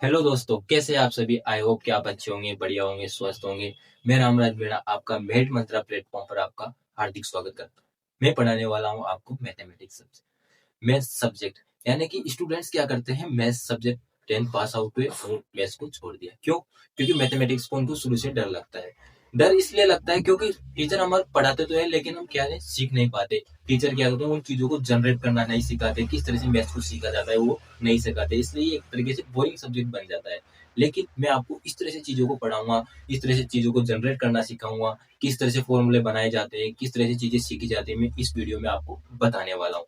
Hello दोस्तों, कैसे आप सभी। आई होप कि आप अच्छे होंगे, बढ़िया होंगे, स्वस्थ होंगे। मैं रामराज बेड़ा आपका मेड मंत्रा प्लेटफॉर्म पर आपका हार्दिक स्वागत करता हूँ। मैं पढ़ाने वाला हूँ आपको मैथमेटिक्स सब्जेक्ट। मैथ्स सब्जेक्ट यानी कि स्टूडेंट्स क्या करते हैं, maths subject 10th pass out हुए और मैथ्स को छोड़ दिया। क्यों? क्योंकि मैथमेटिक्स को उनको शुरू से डर लगता है। डर इसलिए लगता है क्योंकि टीचर हमारे पढ़ाते तो है, लेकिन हम क्या है सीख नहीं पाते। टीचर क्या करते हैं, उन चीजों को जनरेट करना नहीं सिखाते, किस तरह से मैथ्स को सीखा जाता है वो नहीं सिखाते, इसलिए ये एक तरीके से बोरिंग सब्जेक्ट बन जाता है। लेकिन मैं आपको इस तरह से चीजों को पढ़ाऊंगा, इस तरह से चीजों को जनरेट करना सिखाऊंगा, किस तरह से फॉर्मूले बनाए जाते हैं, किस तरह से चीजें सीखी जाती है, मैं इस वीडियो में आपको बताने वाला हूँ।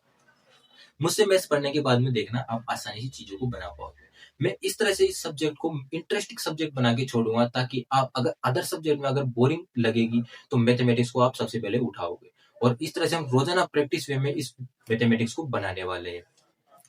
मुझसे मैथ्स पढ़ने के बाद में देखना आप आसानी से चीजों को बना पाओगे। मैं इस तरह से इस सब्जेक्ट को इंटरेस्टिंग सब्जेक्ट बना के छोड़ूंगा, ताकि आप अगर अदर सब्जेक्ट में अगर बोरिंग लगेगी तो मैथमेटिक्स को आप सबसे पहले उठाओगे। और इस तरह से हम रोजाना प्रैक्टिस वे में इस मैथमेटिक्स को बनाने वाले हैं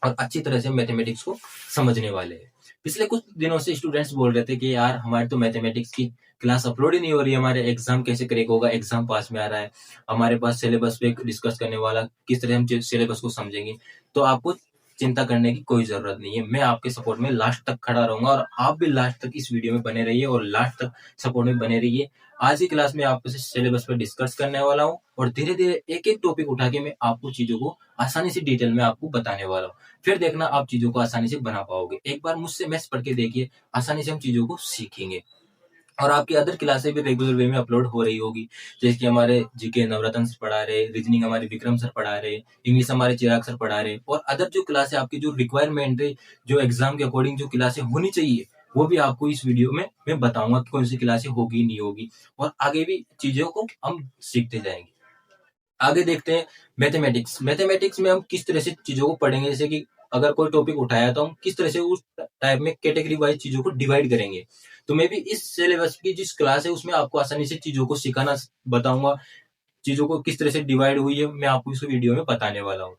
और अच्छी तरह से मैथमेटिक्स को समझने वाले हैं। पिछले कुछ दिनों से स्टूडेंट्स बोल रहे थे कि यार हमारे तो मैथमेटिक्स की क्लास अपलोड ही नहीं हो रही है, हमारे एग्जाम कैसे क्रैक होगा, एग्जाम पास में आ रहा है, हमारे पास सिलेबस पे डिस्कस करने वाला, किस तरह हम सिलेबस को समझेंगे। तो आपको चिंता करने की कोई जरूरत नहीं है, मैं आपके सपोर्ट में लास्ट तक खड़ा रहूंगा और आप भी लास्ट तक इस वीडियो में बने रहिए और लास्ट तक सपोर्ट में बने रहिए। आज की क्लास में आपको सिलेबस पर डिस्कस करने वाला हूँ और धीरे धीरे एक एक टॉपिक उठा के मैं आपको चीजों को आसानी से डिटेल में आपको बताने वाला हूँ। फिर देखना आप चीजों को आसानी से बना पाओगे। एक बार मुझसे मैथ्स पढ़ के देखिए, आसानी से हम चीजों को सीखेंगे। और आपकी अदर क्लासें भी रेगुलर वे में अपलोड हो रही होगी, जैसे कि हमारे जीके नवरत्न सर पढ़ा रहे, रीजनिंग हमारे विक्रम सर पढ़ा रहे, इंग्लिश हमारे चिराग सर पढ़ा रहे, और अदर जो क्लास है आपकी जो रिक्वायरमेंट है, जो एग्जाम के अकॉर्डिंग जो क्लासें होनी चाहिए, वो भी आपको इस वीडियो में मैं बताऊंगा कि कौन सी क्लासें होगी नहीं होगी। और आगे भी चीजों को हम सीखते जाएंगे। आगे देखते हैं मैथमेटिक्स। मैथमेटिक्स में हम किस तरह से चीजों को पढ़ेंगे, जैसे कि अगर कोई टॉपिक उठाया तो हम किस तरह से उस टाइप में कैटेगरी वाइज चीजों को डिवाइड करेंगे। तो मैं भी इस सिलेबस की जिस क्लास है उसमें आपको आसानी से चीजों को सिखाना बताऊंगा। चीजों को किस तरह से डिवाइड हुई है मैं आपको इस वीडियो में बताने वाला हूँ।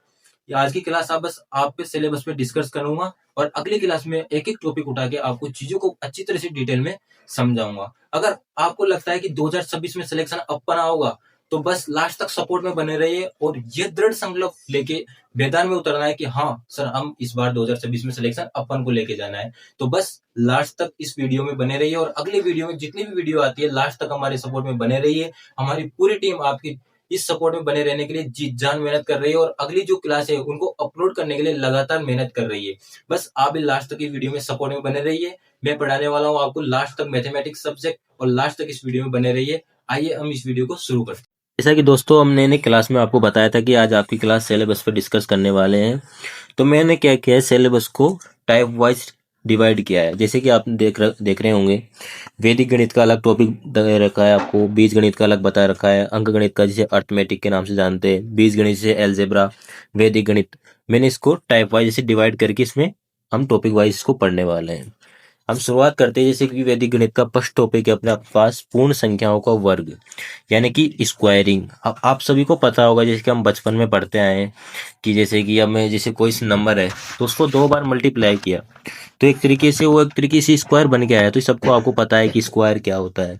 आज की क्लास आप बस आपके सिलेबस पे डिस्कस करूंगा और अगली क्लास में एक एक टॉपिक उठा के आपको चीजों को अच्छी तरह से डिटेल में समझाऊंगा। अगर आपको लगता है कि 2026 में सिलेक्शन अपना होगा तो बस लास्ट तक सपोर्ट में बने रहिए और ये दृढ़ संकल्प लेके मैदान में उतरना है कि हाँ सर, हम इस बार 2026 में सिलेक्शन अपन को लेके जाना है। तो बस लास्ट तक इस वीडियो में बने रहिए और अगली वीडियो में जितनी भी वीडियो आती है लास्ट तक हमारे सपोर्ट में बने रहिए। हमारी पूरी टीम आपकी इस सपोर्ट में बने रहने के लिए जी जान मेहनत कर रही है और अगली जो क्लास है उनको अपलोड करने के लिए लगातार मेहनत कर रही है। बस आप भी लास्ट तक इस वीडियो में सपोर्ट में बने रहिए। मैं पढ़ाने वाला हूँ आपको लास्ट तक मैथमेटिक्स सब्जेक्ट और लास्ट तक इस वीडियो में बने रहिए। आइए हम इस वीडियो को शुरू करते हैं। जैसा कि दोस्तों हमने ने क्लास में आपको बताया था कि आज आपकी क्लास सिलेबस पर डिस्कस करने वाले हैं। तो मैंने क्या किया है, सिलेबस को टाइप वाइज डिवाइड किया है। जैसे कि आप देख रहे होंगे, वैदिक गणित का अलग टॉपिक दे रखा है आपको, बीज गणित का अलग बता रखा है, अंक गणित का जिसे अर्थमेटिक के नाम से जानते हैं, बीज गणित से एलजेब्रा, वैदिक गणित। मैंने इसको टाइप वाइज से डिवाइड करके इसमें हम टॉपिक वाइज इसको पढ़ने वाले हैं। हम शुरुआत करते हैं। जैसे कि वैदिक गणित का फर्स्ट टॉपिक है अपने पास पूर्ण संख्याओं का वर्ग, यानी कि स्क्वायरिंग। अब आप सभी को पता होगा, जैसे कि हम बचपन में पढ़ते आए हैं कि जैसे कि अब मैं जैसे कोई नंबर है तो उसको 2 बार मल्टीप्लाई किया तो एक तरीके से वो एक तरीके से स्क्वायर बन के आया। तो सबको आपको पता है कि स्क्वायर क्या होता है।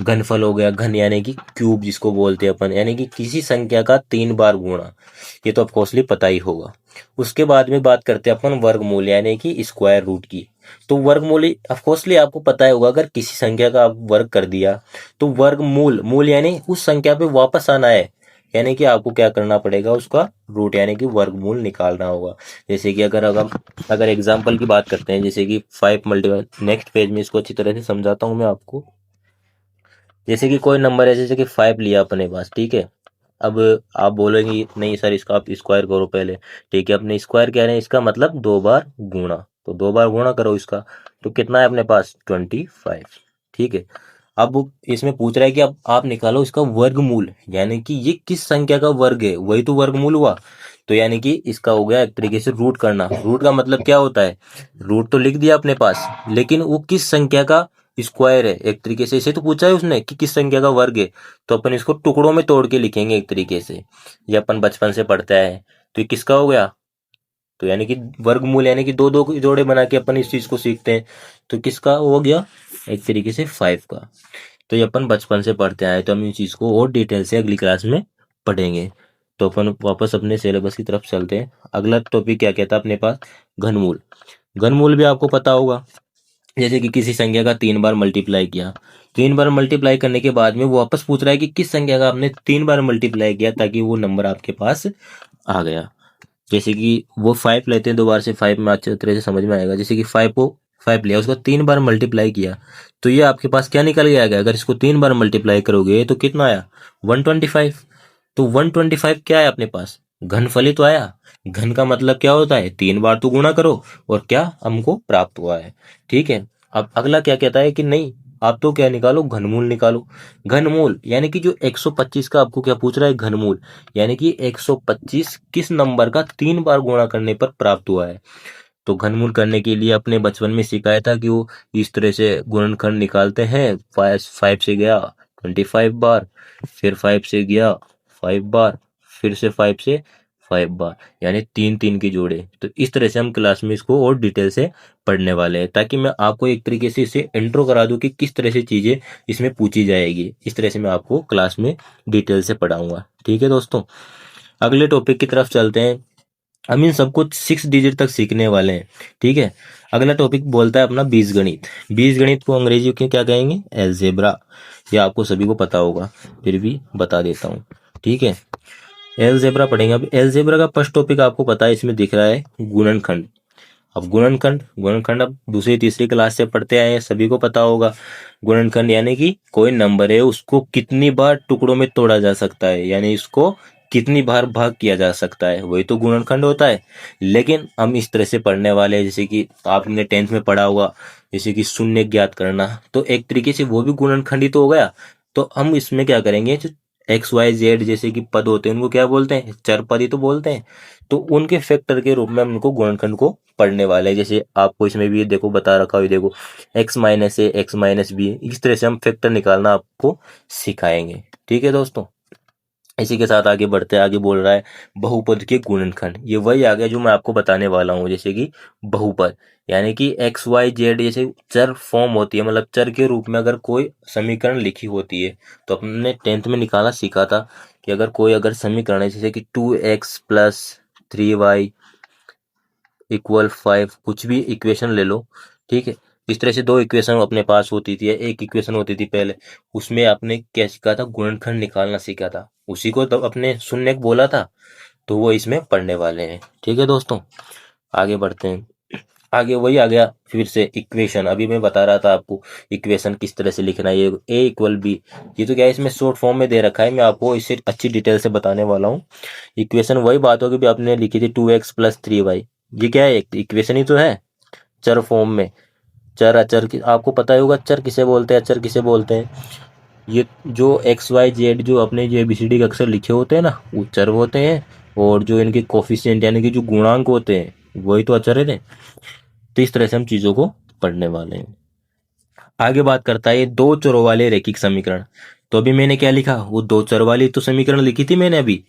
घनफल हो गया, घन यानी कि क्यूब जिसको बोलते हैं अपन, यानी कि किसी संख्या का 3 बार गुणा। ये तो ऑफकोर्सली पता ही होगा। उसके बाद में बात करते हैं अपन वर्गमूल यानी कि स्क्वायर रूट की। तो वर्गमूल ऑफकोर्सली आपको पता ही होगा, अगर किसी संख्या का आप वर्ग कर दिया तो वर्गमूल, मूल यानी उस संख्या पे वापस आना है, यानी कि आपको क्या करना पड़ेगा, उसका रूट यानी कि वर्गमूल निकालना होगा। जैसे कि अगर एग्जाम्पल की बात करते हैं, जैसे कि 5 मल्टीपल, नेक्स्ट पेज में इसको अच्छी तरह से समझाता हूँ मैं आपको। जैसे कि कोई नंबर है, जैसे कि 5 लिया अपने पास, ठीक है। अब आप बोलेंगे नहीं सर इसका आप स्क्वायर करो पहले, ठीक है। अपने स्क्वायर कह रहे हैं, इसका मतलब 2 बार गुणा, तो 2 बार गुणा करो इसका, तो कितना है अपने पास 25, ठीक है। अब वो इसमें पूछ रहा है कि अब आप निकालो इसका वर्गमूल, यानी कि ये किस संख्या का वर्ग है, वही तो वर्गमूल हुआ। तो यानी कि इसका हो गया एक तरीके से रूट करना। रूट का मतलब क्या होता है, रूट तो लिख दिया अपने पास, लेकिन वो किस संख्या का स्क्वायर है। एक तरीके से इसे तो पूछा है उसने कि किस संख्या का वर्ग है, तो अपन इसको टुकड़ों में तोड़ के लिखेंगे एक तरीके से। ये अपन बचपन से पढ़ते हैं। तो ये किसका हो गया, तो यानी कि वर्गमूल यानी कि दो दो जोड़े बना के अपन इस चीज को सीखते हैं। तो किसका हो गया, एक तरीके से 5 का। तो ये अपन बचपन से पढ़ते आए, तो हम इस चीज को और डिटेल से अगली क्लास में पढ़ेंगे। तो अपन वापस अपने सिलेबस की तरफ चलते हैं। अगला टॉपिक क्या कहता है अपने पास, घनमूल। घनमूल भी आपको पता होगा, जैसे कि किसी संख्या का 3 बार मल्टीप्लाई किया, 3 बार मल्टीप्लाई करने के बाद में वो वापस पूछ रहा है कि किस संख्या का आपने 3 बार मल्टीप्लाई किया ताकि वो नंबर आपके पास आ गया। जैसे कि वो 5 लेते हैं, 2 बार से 5 में अच्छे तरह से समझ में आएगा। जैसे कि 5 को 5 लिया, उसको 3 बार मल्टीप्लाई किया, तो ये आपके पास क्या निकल के आएगा? अगर इसको 3 बार मल्टीप्लाई करोगे तो कितना आया? 125। तो 125 क्या है अपने पास? घनफलित तो आया। घन का मतलब क्या होता है? 3 बार तो गुणा करो और क्या हमको प्राप्त हुआ है। ठीक है। अब अगला क्या कहता है कि नहीं, आप तो क्या निकालो? घनमूल निकालो। घनमूल यानी कि जो 125 का आपको क्या पूछ रहा है? घनमूल। यानी कि 125 किस नंबर का 3 बार गुणा करने पर प्राप्त हुआ है। तो घनमूल करने के लिए अपने बचपन में सिखाया था कि वो इस तरह से गुणनखंड निकालते हैं। 5 से गया 25 बार, फिर 5 से गया 5 बार, फिर से 5 से 5 बार, यानी 3 3 के जोड़े। तो इस तरह से हम क्लास में इसको और डिटेल से पढ़ने वाले हैं, ताकि मैं आपको एक तरीके से इसे इंट्रो करा दूं कि किस तरह से चीजें इसमें पूछी जाएगी। इस तरह से मैं आपको क्लास में डिटेल से पढ़ाऊंगा। ठीक है दोस्तों, अगले टॉपिक की तरफ चलते हैं। हम इन सबको 6 डिजिट तक सीखने वाले हैं। ठीक है। अगला टॉपिक बोलता है अपना बीजगणित। बीजगणित को अंग्रेजी में क्या कहेंगे? एलजेब्रा। ये आपको सभी को पता होगा, फिर भी बता देता हूँ। ठीक है, एलजेब्रा पढ़ेंगे। अब एलजेब्रा का फर्स्ट टॉपिक आपको पता है, इसमें दिख रहा है गुणनखंड। अब गुणनखंड गुणनखंड अब दूसरी तीसरी क्लास से पढ़ते आए हैं, सभी को पता होगा। गुणनखंड यानी कि कोई नंबर है उसको कितनी बार टुकड़ों में तोड़ा जा सकता है, यानी इसको कितनी बार भाग किया जा सकता है, वही तो गुणनखंड होता है। लेकिन हम इस तरह से पढ़ने वाले हैं, जैसे कि आपने 10th में पढ़ा होगा, जैसे कि शून्य ज्ञात करना, तो एक तरीके से वो भी गुणनखंड ही तो हो गया। तो हम इसमें क्या करेंगे, एक्स वाई जेड जैसे कि पद होते हैं उनको क्या बोलते हैं? चर पद ही तो बोलते हैं। तो उनके फैक्टर के रूप में हम उनको गुणनखंड को पढ़ने वाले हैं। जैसे आपको इसमें भी देखो बता रखा हुआ, देखो एक्स माइनस ए, एक्स माइनस बी, इस तरह से हम फैक्टर निकालना आपको सिखाएंगे। ठीक है दोस्तों, इसी के साथ आगे बढ़ते हैं। आगे बोल रहा है बहुपद के गुणनखंड। ये वही आ गया जो मैं आपको बताने वाला हूँ। जैसे कि बहुपद यानी कि एक्स वाई जेड जैसे चर फॉर्म होती है, मतलब चर के रूप में अगर कोई समीकरण लिखी होती है, तो अपने 10th में निकालना सीखा था कि अगर समीकरण है, जैसे कि 2x प्लस 3y इक्वल 5, कुछ भी इक्वेशन ले लो। ठीक है, इस तरह से 2 इक्वेशन अपने पास होती थी, एक इक्वेशन होती थी पहले, उसमें आपने क्या सीखा था? गुणनखंड निकालना सीखा था। उसी को तो अपने शून्य बोला था, तो वो इसमें पढ़ने वाले हैं। ठीक है दोस्तों, आगे बढ़ते हैं। आगे वही आ गया फिर से इक्वेशन। अभी मैं बता रहा था आपको इक्वेशन किस तरह से लिखना है। ये ए इक्वल बी, ये तो क्या है, इसमें शॉर्ट फॉर्म में दे रखा है, मैं आपको इसे अच्छी डिटेल से बताने वाला हूँ। इक्वेशन वही बात होगी भी आपने लिखी थी 2x प्लस 3y। ये क्या है? एक इक्वेशन ही तो है, चर फॉर्म में। चर अचर की आपको पता ही होगा, चर किसे बोलते हैं, अचर किसे बोलते हैं। ये जो एक्स वाई जेड जो अपने जो ABCD के अक्षर लिखे होते हैं ना, वो चर होते हैं। और जो इनके कोफिशिएंट यानी कि जो गुणांक होते हैं, वही तो अचर है। तो इस तरह से हम चीजों को पढ़ने वाले हैं। आगे बात करता है दो चरों वाले रैखिक समीकरण। तो अभी मैंने क्या लिखा? वो दो चर वाली तो समीकरण लिखी थी मैंने अभी।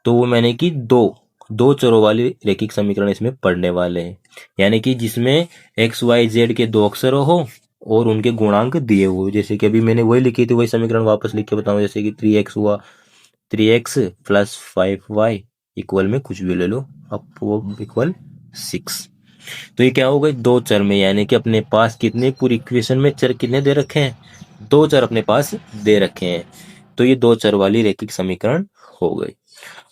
तो वो मैंने की दो दो चरों वाली रैखिक समीकरण इसमें पढ़ने वाले हैं, यानी कि जिसमें एक्स वाई जेड के दो अक्षर हो और उनके गुणांक दिए हुए। जैसे कि अभी मैंने वही लिखी थी, वही समीकरण वापस लिख के बताऊं। जैसे कि 3x हुआ, 3x प्लस 5y इक्वल में कुछ भी ले लो, अब वो इक्वल 6। तो ये क्या हो गई? दो चर में, यानी कि अपने पास कितने पूरी इक्वेशन में चर कितने दे रखे हैं? दो चर अपने पास दे रखे हैं। तो ये दो चर वाली रैखिक समीकरण हो गई।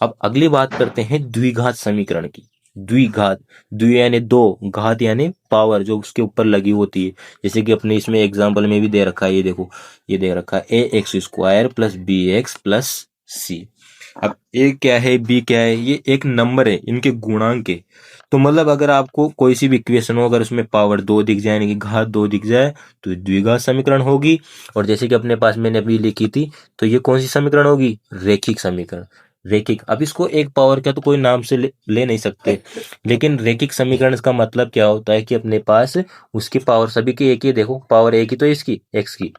अब अगली बात करते हैं द्विघात समीकरण की। द्विघात, द्वि यानी दो, घात यानी पावर जो उसके ऊपर लगी होती है। जैसे कि अपने इसमें एग्जाम्पल में भी दे रखा है, ये देखो, ये दे रखा है ax² plus bx plus c। अब ए क्या है, बी क्या है? ये एक नंबर है, इनके गुणांक है। तो मतलब अगर आपको कोई सी भी इक्वेशन हो, अगर उसमें पावर 2 दिख जाए, यानी कि घात 2 दिख जाए, तो द्विघात समीकरण होगी। और जैसे कि अपने पास मैंने अभी लिखी थी, तो ये कौन सी समीकरण होगी? रैखिक समीकरण। रैखिक, अब इसको एक पावर का तो कोई नाम से ले नहीं सकते, लेकिन रैखिक समीकरण का मतलब क्या होता है कि अपने पास उसकी पावर सभी की एक ही। देखो पावर एक ही तो इसकी, एक्स की,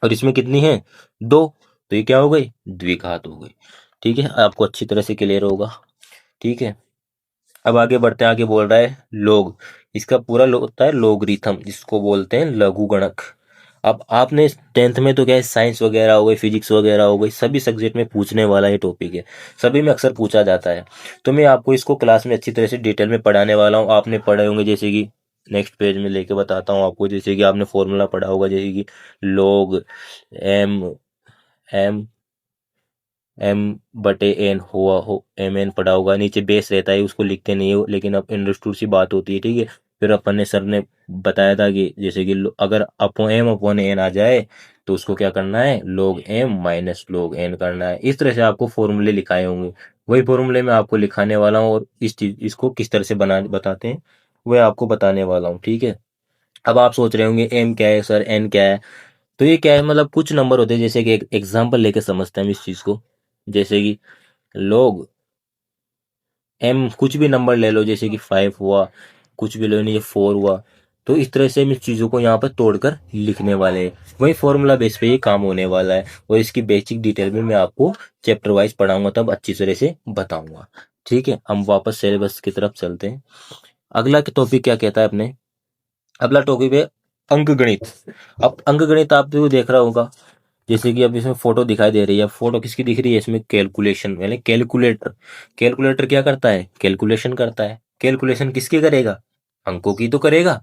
और इसमें कितनी है? दो। तो ये क्या हो गई? द्विघात हो गई। ठीक है, आपको अच्छी तरह से क्लियर होगा। ठीक है, अब आगे बढ़ते हैं। आगे बोल रहा है लोग। इसका पूरा होता है लोगरिथम, जिसको बोलते हैं लघुगणक। अब आपने 10th में तो क्या है, साइंस वगैरह हो गई, फिजिक्स वगैरह हो गई, सभी सब्जेक्ट में पूछने वाला ये टॉपिक है, सभी में अक्सर पूछा जाता है। तो मैं आपको इसको क्लास में अच्छी तरह से डिटेल में पढ़ाने वाला हूँ। आपने पढ़े होंगे जैसे कि नेक्स्ट पेज में लेके बताता हूँ आपको। जैसे कि आपने फॉर्मूला पढ़ा होगा, जैसे कि log m m m बटे n हुआ हो, एम एन पढ़ा होगा। नीचे बेस रहता है, उसको लिखते नहीं हो, लेकिन अब अंडरस्टूड सी बात होती है, ठीक है। फिर अपन ने सर ने बताया था कि जैसे कि अगर अपो एम अपॉन एन आ जाए तो उसको क्या करना है, log m minus log n करना है। इस तरह से आपको फॉर्मूले लिखाए होंगे, वही फॉर्मूले मैं आपको लिखाने वाला हूँ, और इस चीज इसको किस तरह से बना बताते हैं वह आपको बताने वाला हूँ, ठीक है। अब आप सोच रहे होंगे एम क्या है सर, एन क्या है। तो ये क्या है, मतलब कुछ नंबर होते हैं, जैसे कि एक एग्जांपल लेके समझते हैं हम इस चीज को। जैसे कि लोग एम कुछ भी नंबर ले लो, जैसे कि 5 हुआ, कुछ भी लो नहीं, ये 4 हुआ। तो इस तरह से हम इस चीज़ों को यहाँ पर तोड़कर लिखने वाले हैं। वही फॉर्मूला बेस पे ये काम होने वाला है, और इसकी बेसिक डिटेल में मैं आपको चैप्टर वाइज पढ़ाऊंगा, तब अच्छी तरह से बताऊंगा, ठीक है। हम वापस सिलेबस की तरफ चलते हैं। अगला टॉपिक क्या कहता है अपने, अगला टॉपिक है अंकगणित। अब अंकगणित आप भी देख रहा होगा, जैसे कि अब इसमें फोटो दिखाई दे रही है। फोटो किसकी दिख रही है इसमें, कैलकुलेशन यानी कैलकुलेटर। कैलकुलेटर क्या करता है, कैलकुलेशन करता है। कैलकुलेशन किसकी करेगा, अंकों की तो करेगा।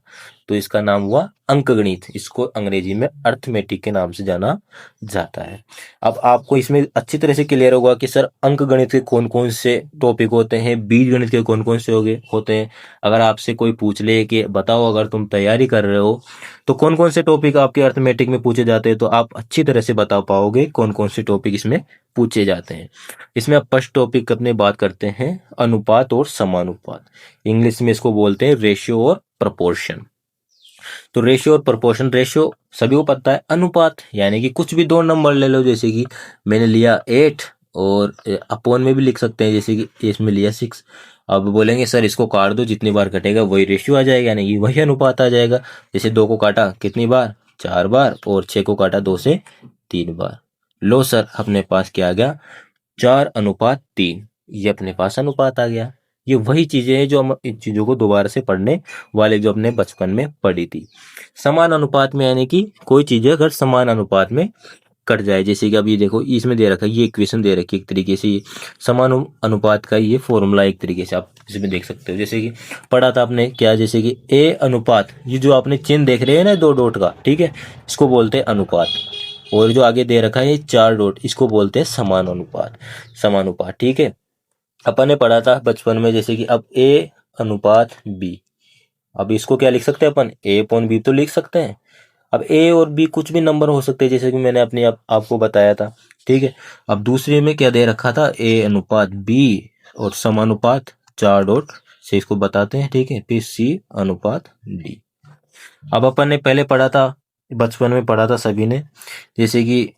तो इसका नाम हुआ अंकगणित, इसको अंग्रेजी में अर्थमेटिक के नाम से जाना जाता है। अब आपको इसमें अच्छी तरह से क्लियर होगा कि सर अंकगणित के कौन कौन से टॉपिक होते हैं, बीजगणित के कौन कौन से होते हैं। अगर आपसे कोई पूछ ले कि बताओ अगर तुम तैयारी कर रहे हो तो कौन कौन से टॉपिक आपके अर्थमेटिक में पूछे जाते हैं, तो आप अच्छी तरह से बता पाओगे कौन कौन से टॉपिक इसमें पूछे जाते हैं। इसमें अब फर्स्ट टॉपिक अपने बात करते हैं अनुपात और समानुपात। इंग्लिश में इसको बोलते हैं रेशियो और प्रपोर्शन। तो रेशियो और प्रोपोर्शन, रेशियो सभी को पता है, अनुपात यानी कि कुछ भी दो नंबर ले लो, जैसे कि मैंने लिया 8 और अपोन में भी लिख सकते हैं, जैसे कि इसमें लिया 6। अब बोलेंगे सर इसको काट दो, जितनी बार कटेगा वही रेशियो आ जाएगा, यानी कि वही अनुपात आ जाएगा। जैसे 2 को काटा कितनी बार, 4 बार, और 6 को काटा 2 से 3 बार। लो सर अपने पास क्या आ गया, 4:3। ये अपने पास अनुपात आ गया। ये वही चीजें हैं जो हम इन चीजों को दोबारा से पढ़ने वाले, जो अपने बचपन में पढ़ी थी। समान अनुपात में यानी कि कोई चीजें अगर समान अनुपात में कट जाए, जैसे कि अब ये देखो इसमें दे रखा है, ये इक्वेशन दे रखी है एक तरीके से, ये समान अनुपात का ये फॉर्मूला एक तरीके से आप इसमें देख सकते हो। जैसे कि पढ़ा था आपने क्या, जैसे कि ए अनुपात, ये जो आपने चिन्ह देख रहे हैं ना 2 डॉट का, ठीक है, इसको बोलते हैं अनुपात। और जो आगे दे रखा है ये 4 डॉट, इसको बोलते हैं समानुपात। समानुपात, ठीक है। अपन ने पढ़ा था बचपन में, जैसे कि अब ए अनुपात बी, अब इसको क्या लिख सकते हैं अपन, ए अपॉन बी तो लिख सकते हैं। अब ए और बी कुछ भी नंबर हो सकते हैं, जैसे कि मैंने अपने आपको बताया था, ठीक है। अब दूसरे में क्या दे रखा था, ए अनुपात बी और समानुपात 4 डॉट से इसको बताते हैं, ठीक है। फिर सी अनुपात डी। अब अपन ने पहले पढ़ा था, बचपन में पढ़ा था सभी ने, जैसे कि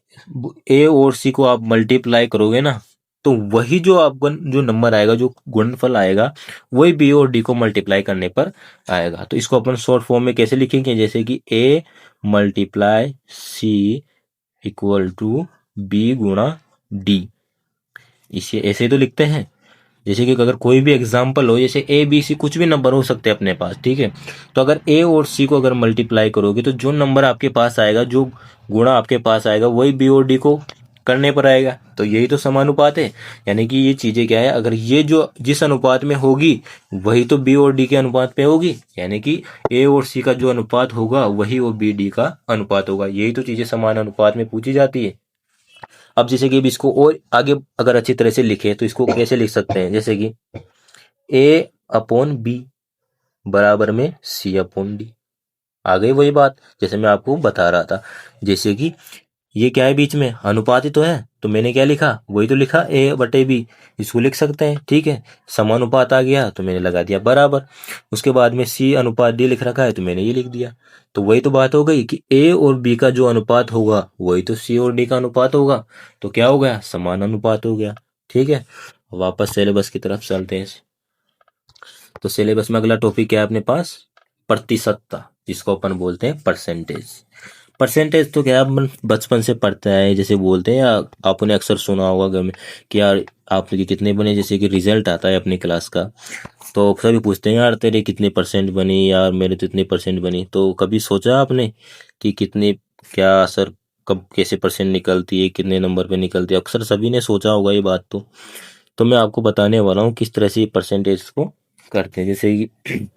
ए और सी को आप मल्टीप्लाई करोगे ना, तो वही जो आपका जो नंबर आएगा, जो गुणनफल आएगा, वही बी और डी को मल्टीप्लाई करने पर आएगा। तो इसको अपन शॉर्ट फॉर्म में कैसे लिखेंगे, जैसे कि A multiply C equal to B गुणा डी, इसे ऐसे तो लिखते हैं। जैसे कि अगर कोई भी एग्जाम्पल हो, जैसे ए बी सी कुछ भी नंबर हो सकते हैं अपने पास, ठीक है। तो अगर ए और सी को अगर मल्टीप्लाई करोगे तो जो नंबर आपके पास आएगा, जो गुणा आपके पास आएगा, वही बी और डी को करने पर आएगा। तो यही तो समानुपात है। यानी कि ये चीजें क्या है, अगर ये जो जिस अनुपात में होगी वही तो बी और डी के अनुपात पे होगी, यानी कि ए और सी का जो अनुपात होगा वही वो बी डी का अनुपात होगा। यही तो चीजें समान अनुपात में पूछी जाती है। अब जैसे कि इसको और आगे अगर अच्छी तरह से लिखे तो इसको कैसे लिख सकते हैं, जैसे कि ए अपॉन बी बराबर में सी अपॉन डी। आ गई वही बात जैसे मैं आपको बता रहा था। जैसे कि ये क्या है, बीच में अनुपात ही तो है, तो मैंने क्या लिखा, वही तो लिखा, ए बटे बी, इसको लिख सकते हैं, ठीक है। समानुपात आ गया तो मैंने लगा दिया बराबर। उसके बाद में सी अनुपात डी लिख रखा है तो मैंने ये लिख दिया। तो वही तो बात हो गई कि ए और बी का जो अनुपात होगा वही तो सी और डी का अनुपात होगा। तो क्या हो गया, समान अनुपात हो गया, ठीक है। वापस सिलेबस की तरफ चलते हैं। तो सिलेबस में अगला टॉपिक क्या है अपने पास, प्रतिशतता, जिसको अपन बोलते हैं परसेंटेज। परसेंटेज तो क्या अपन बचपन से पढ़ते आए, जैसे बोलते हैं, या आपने अक्सर सुना होगा घर में कि यार आपके कितने बने, जैसे कि रिजल्ट आता है अपनी क्लास का, तो सभी पूछते हैं यार तेरे कितने परसेंट बनी, यार मेरे तो इतने परसेंट बनी। तो कभी सोचा आपने कि कितने, क्या सर कब कैसे परसेंट निकलती है, कितने नंबर पे निकलती है, अक्सर सभी ने सोचा होगा ये बात। तो मैं आपको बताने वाला हूँ किस तरह से ये परसेंटेज को करते हैं। जैसे कि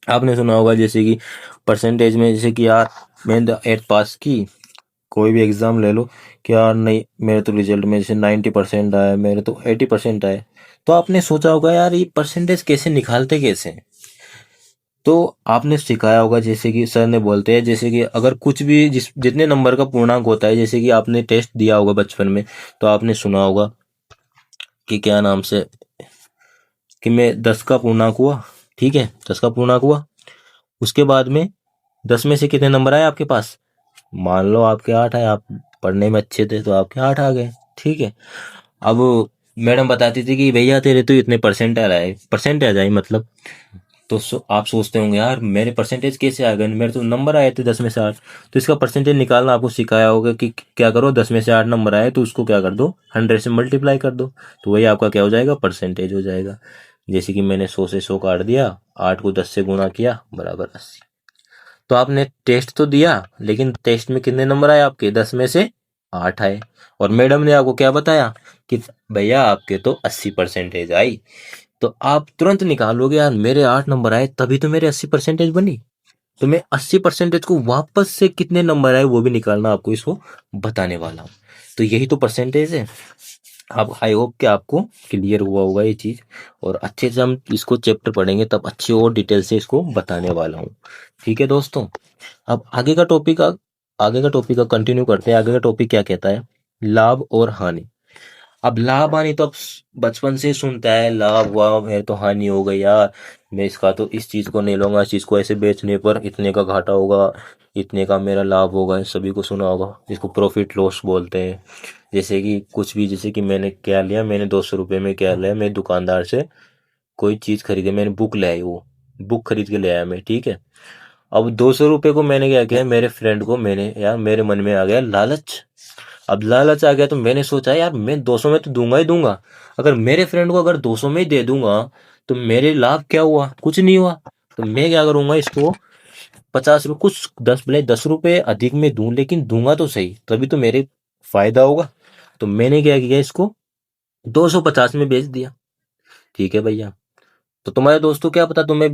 आपने सुना होगा जैसे कि परसेंटेज में, जैसे कि यार मैंने 8 पास की, कोई भी एग्जाम ले लो, कि यार नहीं मेरे तो रिजल्ट में जैसे 90% आया, मेरे तो 80% आए। तो आपने सोचा होगा यार ये परसेंटेज कैसे निकालते कैसे हैं? तो आपने सिखाया होगा, जैसे कि सर ने बोलते हैं, जैसे कि अगर कुछ भी जितने नंबर का पूर्णांक होता है, जैसे कि आपने टेस्ट दिया होगा बचपन में, तो आपने सुना होगा कि क्या नाम से, कि मैं 10 का पूर्णांक हुआ, ठीक है, 10 का पूर्णांक हुआ, उसके बाद में 10 में से कितने नंबर आए आपके पास? मान लो आपके 8 आए, आप पढ़ने में अच्छे थे तो आपके 8 आ गए, ठीक है। अब मैडम बताती थी कि भैया तेरे तो इतने परसेंटाइल आए, परसेंटेज आई मतलब। तो आप सोचते होंगे यार मेरे परसेंटेज कैसे आ गए, मेरे तो नंबर आए थे 10 में से 8। तो इसका परसेंटेज निकालना आपको सिखाया होगा कि क्या करो, 10 में से 8 नंबर आए तो उसको क्या कर दो, 100 से मल्टीप्लाई कर दो, तो वही आपका क्या हो जाएगा, परसेंटेज हो जाएगा। जैसे कि मैंने 100 से 100 काट दिया, 8 को 10 से गुणा किया, बराबर 80। तो आपने टेस्ट तो दिया, लेकिन टेस्ट में कितने नंबर आए आपके, 10 में से 8 आए, और मैडम ने आपको क्या बताया कि भैया आपके तो 80% आई। तो आप तुरंत निकालोगे यार मेरे 8 नंबर आए तभी तो मेरे 80% बनी। तो मैं 80% को वापस से कितने नंबर आए वो भी निकालना आपको इसको बताने वाला हूँ। तो यही तो परसेंटेज है। अब आई होप कि आपको क्लियर हुआ होगा ये चीज, और अच्छे से हम इसको चैप्टर पढ़ेंगे तब अच्छे और डिटेल से इसको बताने वाला हूँ। ठीक है दोस्तों, अब आगे का टॉपिक का कंटिन्यू करते हैं। आगे का टॉपिक क्या कहता है, लाभ और हानि। अब लाभ हानि तो अब बचपन से सुनता है, लाभ हुआ मेरे तो हानि हो गई यार, मैं इसका तो इस चीज को नहीं लूंगा, इस चीज को ऐसे बेचने पर इतने का घाटा होगा, इतने का मेरा लाभ होगा, सभी को सुना होगा, जिसको प्रॉफिट लॉस बोलते हैं। जैसे कि कुछ भी, जैसे कि मैंने क्या लिया, मैंने 200 रुपये में क्या लिया, मैं दुकानदार से कोई चीज खरीदी, मैंने बुक ले आई, वो बुक खरीद के ले आया मैं, ठीक है। अब 200 रुपये को मैंने क्या किया, मेरे फ्रेंड को मैंने, यार मेरे मन में आ गया लालच। अब लालच आ गया तो मैंने सोचा यार मैं 200 में तो दूंगा ही दूंगा, अगर मेरे फ्रेंड को अगर 200 में ही दे दूंगा तो मेरे लाभ क्या हुआ, कुछ नहीं हुआ। तो मैं क्या करूंगा, इसको 50 रुपये, कुछ 10 भले 10 रुपये अधिक में दूं, लेकिन दूंगा तो सही, तभी तो मेरे फायदा होगा। तो मैंने क्या किया, इसको 250 में बेच दिया, ठीक है भैया। तो तुम्हारे दोस्तों क्या पता तुम्हें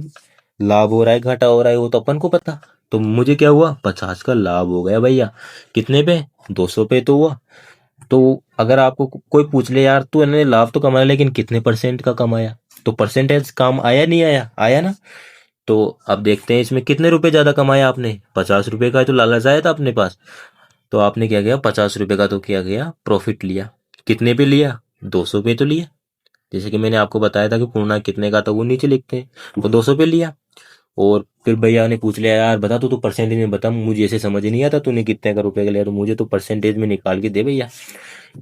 लाभ हो रहा है घाटा हो रहा है, वो तो अपन को पता। तो मुझे क्या हुआ, 50 का लाभ हो गया भैया। कितने पे, 200 पे तो हुआ। तो अगर आपको कोई पूछ ले यार तू इन्हें लाभ तो कमाया लेकिन कितने परसेंट का कमाया, तो परसेंटेज काम आया नहीं आया, आया ना। तो अब देखते हैं इसमें कितने रुपए ज्यादा कमाया आपने, 50 रुपए का तो लालच आया था अपने पास। तो आपने क्या किया, 50 रुपए का तो क्या किया, प्रॉफिट लिया। कितने पे लिया, 200 पे तो लिया। जैसे कि मैंने आपको बताया था कि पूर्णांक कितने का था वो नीचे लिखते हैं, वो 200 पे लिया। और फिर भैया ने पूछ लिया यार बता तू परसेंटेज में बता, मुझे ऐसे समझ नहीं आता तूने कितने का रुपए का लिया, तो मुझे तो परसेंटेज में निकाल के दे भैया।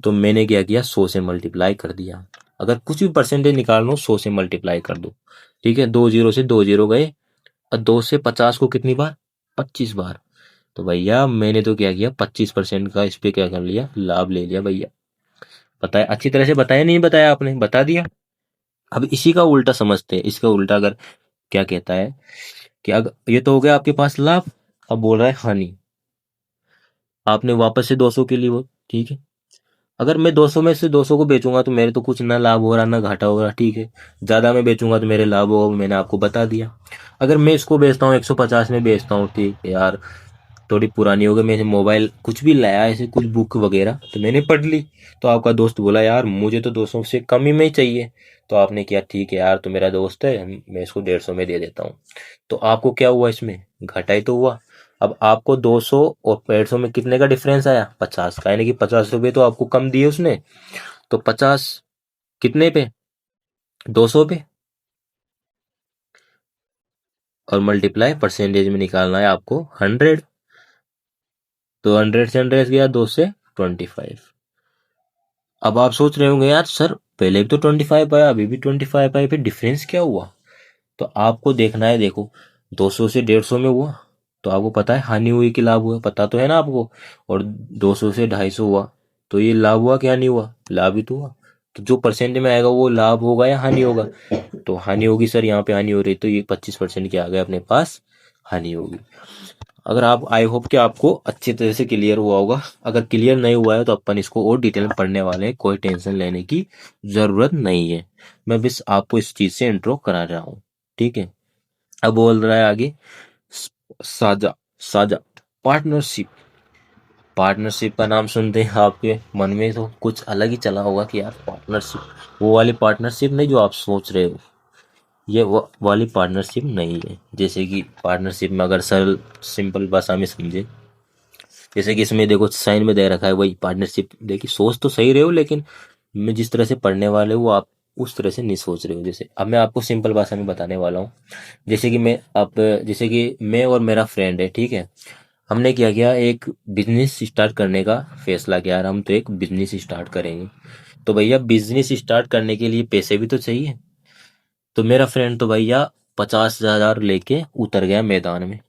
तो मैंने क्या किया, 100 से मल्टीप्लाई कर दिया। अगर कुछ भी परसेंटेज निकाल लो 100 से मल्टीप्लाई कर दो, ठीक है। 2 जीरो से 2 जीरो गए, और 2 से 50 को कितनी बार, 25 बार। तो भैया मैंने तो क्या किया, 25% का इस पे क्या कर लिया, लाभ ले लिया भैया। बताया अच्छी तरह से, बताया नहीं बताया आपने, बता दिया। अब इसी का उल्टा समझते हैं, इसका उल्टा अगर क्या कहता है कि अगर ये तो हो गया आपके पास लाभ, अब बोल रहा है हानि। आपने वापस से 200 के लिए वो, ठीक है। अगर मैं 200 में से 200 को बेचूंगा तो मेरे तो कुछ ना लाभ हो रहा ना घाटा हो रहा, ठीक है। ज्यादा में बेचूंगा तो मेरे लाभ होगा, मैंने आपको बता दिया। अगर मैं इसको बेचता हूँ 150 में बेचता हूँ, ठीक है यार, थोड़ी पुरानी हो गई, मैंने मोबाइल कुछ भी लाया ऐसे कुछ बुक वगैरह तो मैंने पढ़ ली। तो आपका दोस्त बोला यार मुझे तो 200 से कम ही में ही चाहिए। तो आपने किया ठीक है यार, तो मेरा दोस्त है, मैं इसको 150 में दे देता हूँ। तो आपको क्या हुआ, इसमें घाटा ही तो हुआ। अब आपको 200 और 150 में कितने का डिफरेंस आया, 50 का, यानी कि 50 रुपये तो आपको कम दिए उसने। तो 50 कितने पे, 200 पे, और मल्टीप्लाई परसेंटेज में निकालना है आपको 100। तो 100 से 100 गया, 2 से 25। अब आप सोच रहे होंगे यार सर पहले भी तो 25 आया, अभी भी 25 आया, फिर डिफरेंस क्या हुआ। तो आपको देखना है, देखो 200 से 150 में हुआ तो आपको पता है हानि हुई कि लाभ हुआ, पता तो है ना आपको। और 200 से 250 हुआ तो ये लाभ हुआ कि हानि हुआ, लाभ ही तो हुआ। तो जो परसेंट में आएगा वो लाभ होगा या हानि होगा, तो हानि होगी सर, यहाँ पे हानि हो रही, तो ये 25% के आ गए अपने पास, हानि होगी। अगर आप, आई होप कि आपको अच्छी तरह से क्लियर हुआ होगा। अगर क्लियर नहीं हुआ है तो अपन इसको और डिटेल में पढ़ने वाले हैं, कोई टेंशन लेने की जरूरत नहीं है। मैं बस आपको इस चीज से इंट्रो करा रहा हूँ, ठीक है। अब बोल रहा है आगे साझा, साझा पार्टनरशिप। पार्टनरशिप का नाम सुनते हैं आपके मन में तो कुछ अलग ही चला होगा कि यार पार्टनरशिप, वो वाली पार्टनरशिप नहीं जो आप सोच रहे हो, ये वो वाली पार्टनरशिप नहीं है। जैसे कि पार्टनरशिप में अगर सरल सिंपल भाषा में समझे, जैसे कि इसमें देखो साइन में दे रखा है वही पार्टनरशिप। देखिए सोच तो सही रहे हो, लेकिन मैं जिस तरह से पढ़ने वाले हूँ वो आप उस तरह से नहीं सोच रहे हो। जैसे अब मैं आपको सिंपल भाषा में बताने वाला हूँ। जैसे कि मैं अब, जैसे कि मैं और मेरा फ्रेंड है, ठीक है, हमने क्या किया, एक बिजनेस स्टार्ट करने का फैसला किया यार, हम तो एक बिजनेस स्टार्ट करेंगे। तो भैया बिजनेस स्टार्ट करने के लिए पैसे भी तो चाहिए। तो मेरा फ्रेंड तो भैया 50,000 लेके उतर गया मैदान में।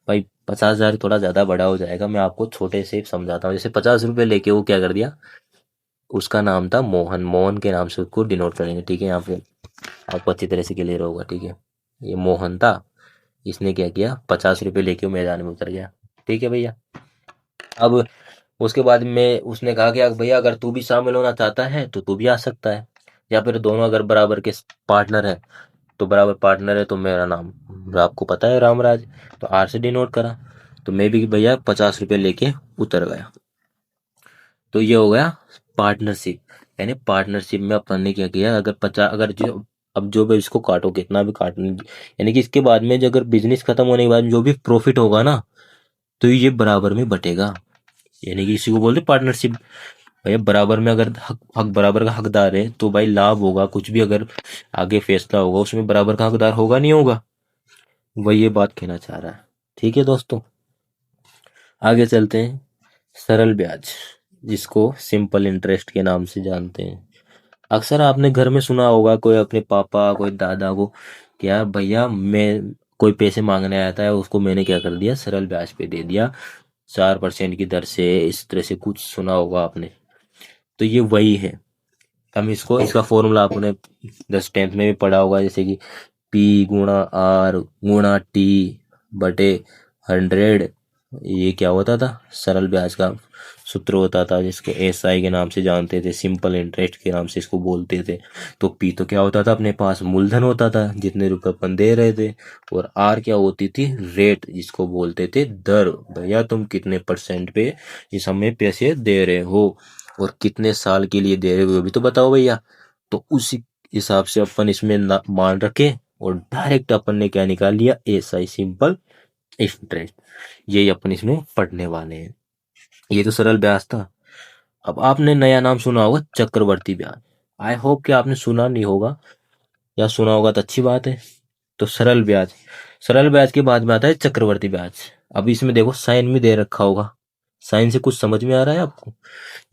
भाई 50,000 थोड़ा ज्यादा बड़ा हो जाएगा, मैं आपको छोटे से समझाता हूँ। जैसे 50 रुपए लेके वो क्या कर दिया, उसका नाम था मोहन, मोहन के नाम से उसको डिनोट करेंगे, ठीक है, यहाँ पे आपको अच्छी तरह से क्लियर होगा, ठीक है। ये मोहन था, इसने क्या किया, 50 रुपए लेके वो मैदान में उतर गया, ठीक है भैया। अब उसके बाद में उसने कहा कि भैया अगर तू भी शामिल होना चाहता है तो तू भी आ सकता है, या फिर दोनों अगर बराबर के पार्टनर है तो बराबर पार्टनर है। तो मेरा नाम आपको पता है रामराज, तो आर से डिनोट करा। तो मैं भी भैया 50 रुपए लेके उतर गया। तो ये हो गया पार्टनरशिप। यानी पार्टनरशिप में अपन ने क्या किया, अगर 50, अगर जो अब जो भी इसको काटो कितना भी काटने, यानी कि इसके बाद में जो अगर बिजनेस खत्म होने के बाद जो भी प्रॉफिट होगा ना, तो ये बराबर में बटेगा। यानी कि इसी को बोलते पार्टनरशिप। भाई बराबर में अगर हक हक बराबर का हकदार है तो भाई लाभ होगा, कुछ भी अगर आगे फैसला होगा उसमें बराबर का हकदार होगा नहीं होगा, वही ये बात कहना चाह रहा है। ठीक है दोस्तों, आगे चलते हैं। सरल ब्याज, जिसको सिंपल इंटरेस्ट के नाम से जानते हैं। अक्सर आपने घर में सुना होगा कोई अपने पापा कोई दादा को, कि यार भैया मैं कोई पैसे मांगने आया था, उसको मैंने क्या कर दिया, सरल ब्याज पे दे दिया, 4% की दर से, इस तरह से कुछ सुना होगा आपने। तो ये वही है। हम इसको, इसका फॉर्मूला आपने 10th में भी पढ़ा होगा, जैसे कि P गुणा R गुणा T बटे 100। ये क्या होता था, सरल ब्याज का सूत्र होता था, जिसको SI के नाम से जानते थे, सिंपल इंटरेस्ट के नाम से इसको बोलते थे। तो P तो क्या होता था, अपने पास मूलधन होता था जितने रुपए अपन दे रहे थे, और R क्या होती थी, रेट, जिसको बोलते थे दर, भैया तुम कितने परसेंट पे इस हमें पैसे दे रहे हो और कितने साल के लिए दे रहे हो भी तो बताओ भैया। तो उसी हिसाब से अपन इसमें मान रखे और डायरेक्ट अपन ने क्या निकाल लिया, SI सिंपल इंटरेस्ट। यही अपन इसमें पढ़ने वाले हैं। ये तो सरल ब्याज था। अब आपने नया नाम सुना होगा चक्रवर्ती ब्याज। आई होप कि आपने सुना नहीं होगा, या सुना होगा तो अच्छी बात है। तो सरल ब्याज, सरल ब्याज के बाद में आता है चक्रवर्ती ब्याज। अब इसमें देखो साइन भी दे रखा होगा, साइन से कुछ समझ में आ रहा है आपको।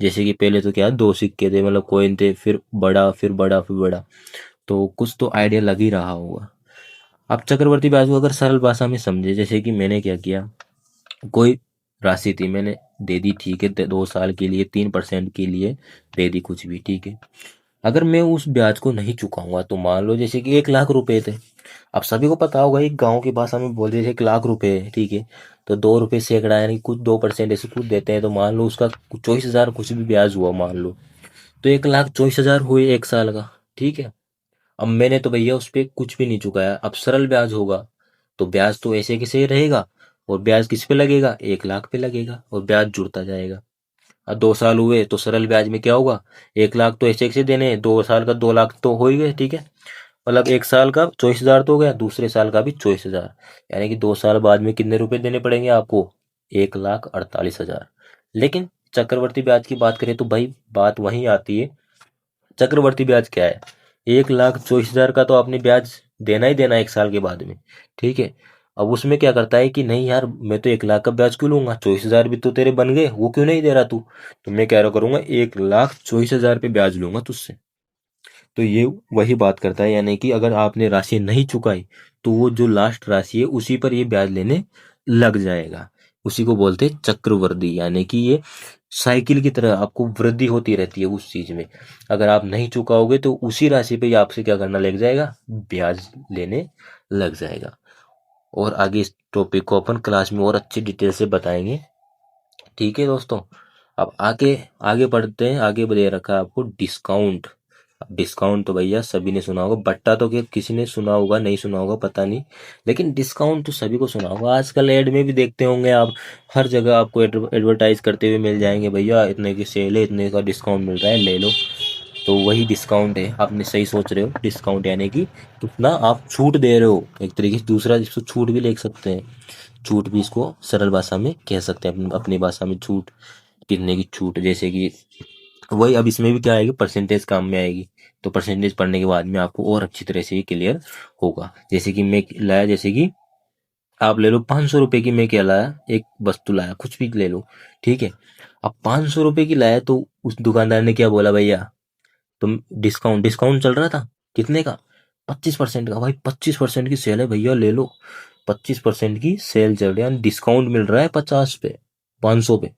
जैसे कि पहले तो क्या, दो सिक्के थे, मतलब कॉइन थे, फिर बड़ा फिर बड़ा फिर बड़ा, तो कुछ तो आइडिया लग ही रहा होगा। अब चक्रवर्ती ब्याज को अगर सरल भाषा में समझे, जैसे कि मैंने क्या किया, कोई राशि थी मैंने दे दी, ठीक है, 2 साल के लिए 3% के लिए दे दी कुछ भी, ठीक है। अगर मैं उस ब्याज को नहीं चुकाऊंगा तो मान लो जैसे कि 1 लाख रुपए थे। अब सभी को पता होगा एक गांव की भाषा में बोल रहे थे 1 लाख रुपए है, ठीक है। तो 2 रुपए सैकड़ा यानी कुछ 2% ऐसे कुछ देते हैं, तो मान लो उसका 24,000 कुछ भी ब्याज हुआ मान लो, तो 1,24,000 हुए 1 साल का, ठीक है। अब मैंने तो भैया उस पर कुछ भी नहीं चुकाया। अब सरल ब्याज होगा तो ब्याज तो ऐसे कैसे ही रहेगा, और ब्याज किस पे लगेगा, 1 लाख पे लगेगा, और ब्याज जुड़ता जाएगा। अब 2 साल हुए तो सरल ब्याज में क्या होगा, 1 लाख तो ऐसे कैसे देने हैं, 2 साल का 2 लाख तो हो ही गए, ठीक है। मतलब 1 साल का 24,000 तो हो गया, दूसरे साल का भी 24,000, यानी कि 2 साल बाद में कितने रुपए देने पड़ेंगे आपको, 1,48,000। लेकिन चक्रवर्ती ब्याज की बात करें तो भाई बात वहीं आती है, चक्रवर्ती ब्याज क्या है, 1,24,000 का तो आपने ब्याज देना ही देना 1 साल के बाद में, ठीक है। अब उसमें क्या करता है कि नहीं यार मैं तो 1 लाख का ब्याज क्यों लूंगा, 24,000 भी तो तेरे बन गए, वो क्यों नहीं दे रहा तू, तो मैं क्या करूंगा, 1,24,000 पे ब्याज लूंगा तुझसे। तो ये वही बात करता है, यानी कि अगर आपने राशि नहीं चुकाई तो वो जो लास्ट राशि है उसी पर ये ब्याज लेने लग जाएगा। उसी को बोलते हैं चक्रवृद्धि, यानी कि ये साइकिल की तरह आपको वृद्धि होती रहती है उस चीज में। अगर आप नहीं चुकाओगे तो उसी राशि पे ही आपसे क्या करना लग जाएगा, ब्याज लेने लग जाएगा। और आगे इस टॉपिक को अपन क्लास में और अच्छी डिटेल से बताएंगे, ठीक है दोस्तों। अब आगे आगे बढ़ते हैं। आगे दे रखा है आपको डिस्काउंट। डिस्काउंट तो भैया सभी ने सुना होगा, बट्टा तो क्या किसी ने सुना होगा, नहीं सुना होगा पता नहीं, लेकिन डिस्काउंट तो सभी को सुना होगा। आजकल ऐड में भी देखते होंगे आप, हर जगह आपको एडवर्टाइज करते हुए मिल जाएंगे, भैया इतने की सेल है, इतने का डिस्काउंट मिल रहा है, ले लो। तो वही डिस्काउंट है, आपने सही सोच रहे हो। डिस्काउंट यानी कि कितना आप छूट दे रहे हो एक तरीके से, दूसरा जिसको छूट भी ले सकते हैं, छूट भी इसको सरल भाषा में कह सकते हैं, अपनी भाषा में छूट, कितने की छूट। जैसे कि वही अब इसमें भी क्या आएगी, परसेंटेज काम में आएगी। तो परसेंटेज पढ़ने के बाद में आपको और अच्छी तरह से ये क्लियर होगा। जैसे कि मैं लाया, जैसे कि आप ले लो 500 रुपए की, मैं क्या लाया, एक वस्तु लाया, कुछ भी ले लो, ठीक है। अब 500 रुपए की लाया तो उस दुकानदार ने क्या बोला, भैया तुम डिस्काउंट डिस्काउंट चल रहा था, कितने का, 25% का। भाई 25% की सेल है भैया, ले लो। 25% की सेल चल रही है, डिस्काउंट मिल रहा है 50 पे, 500 पे,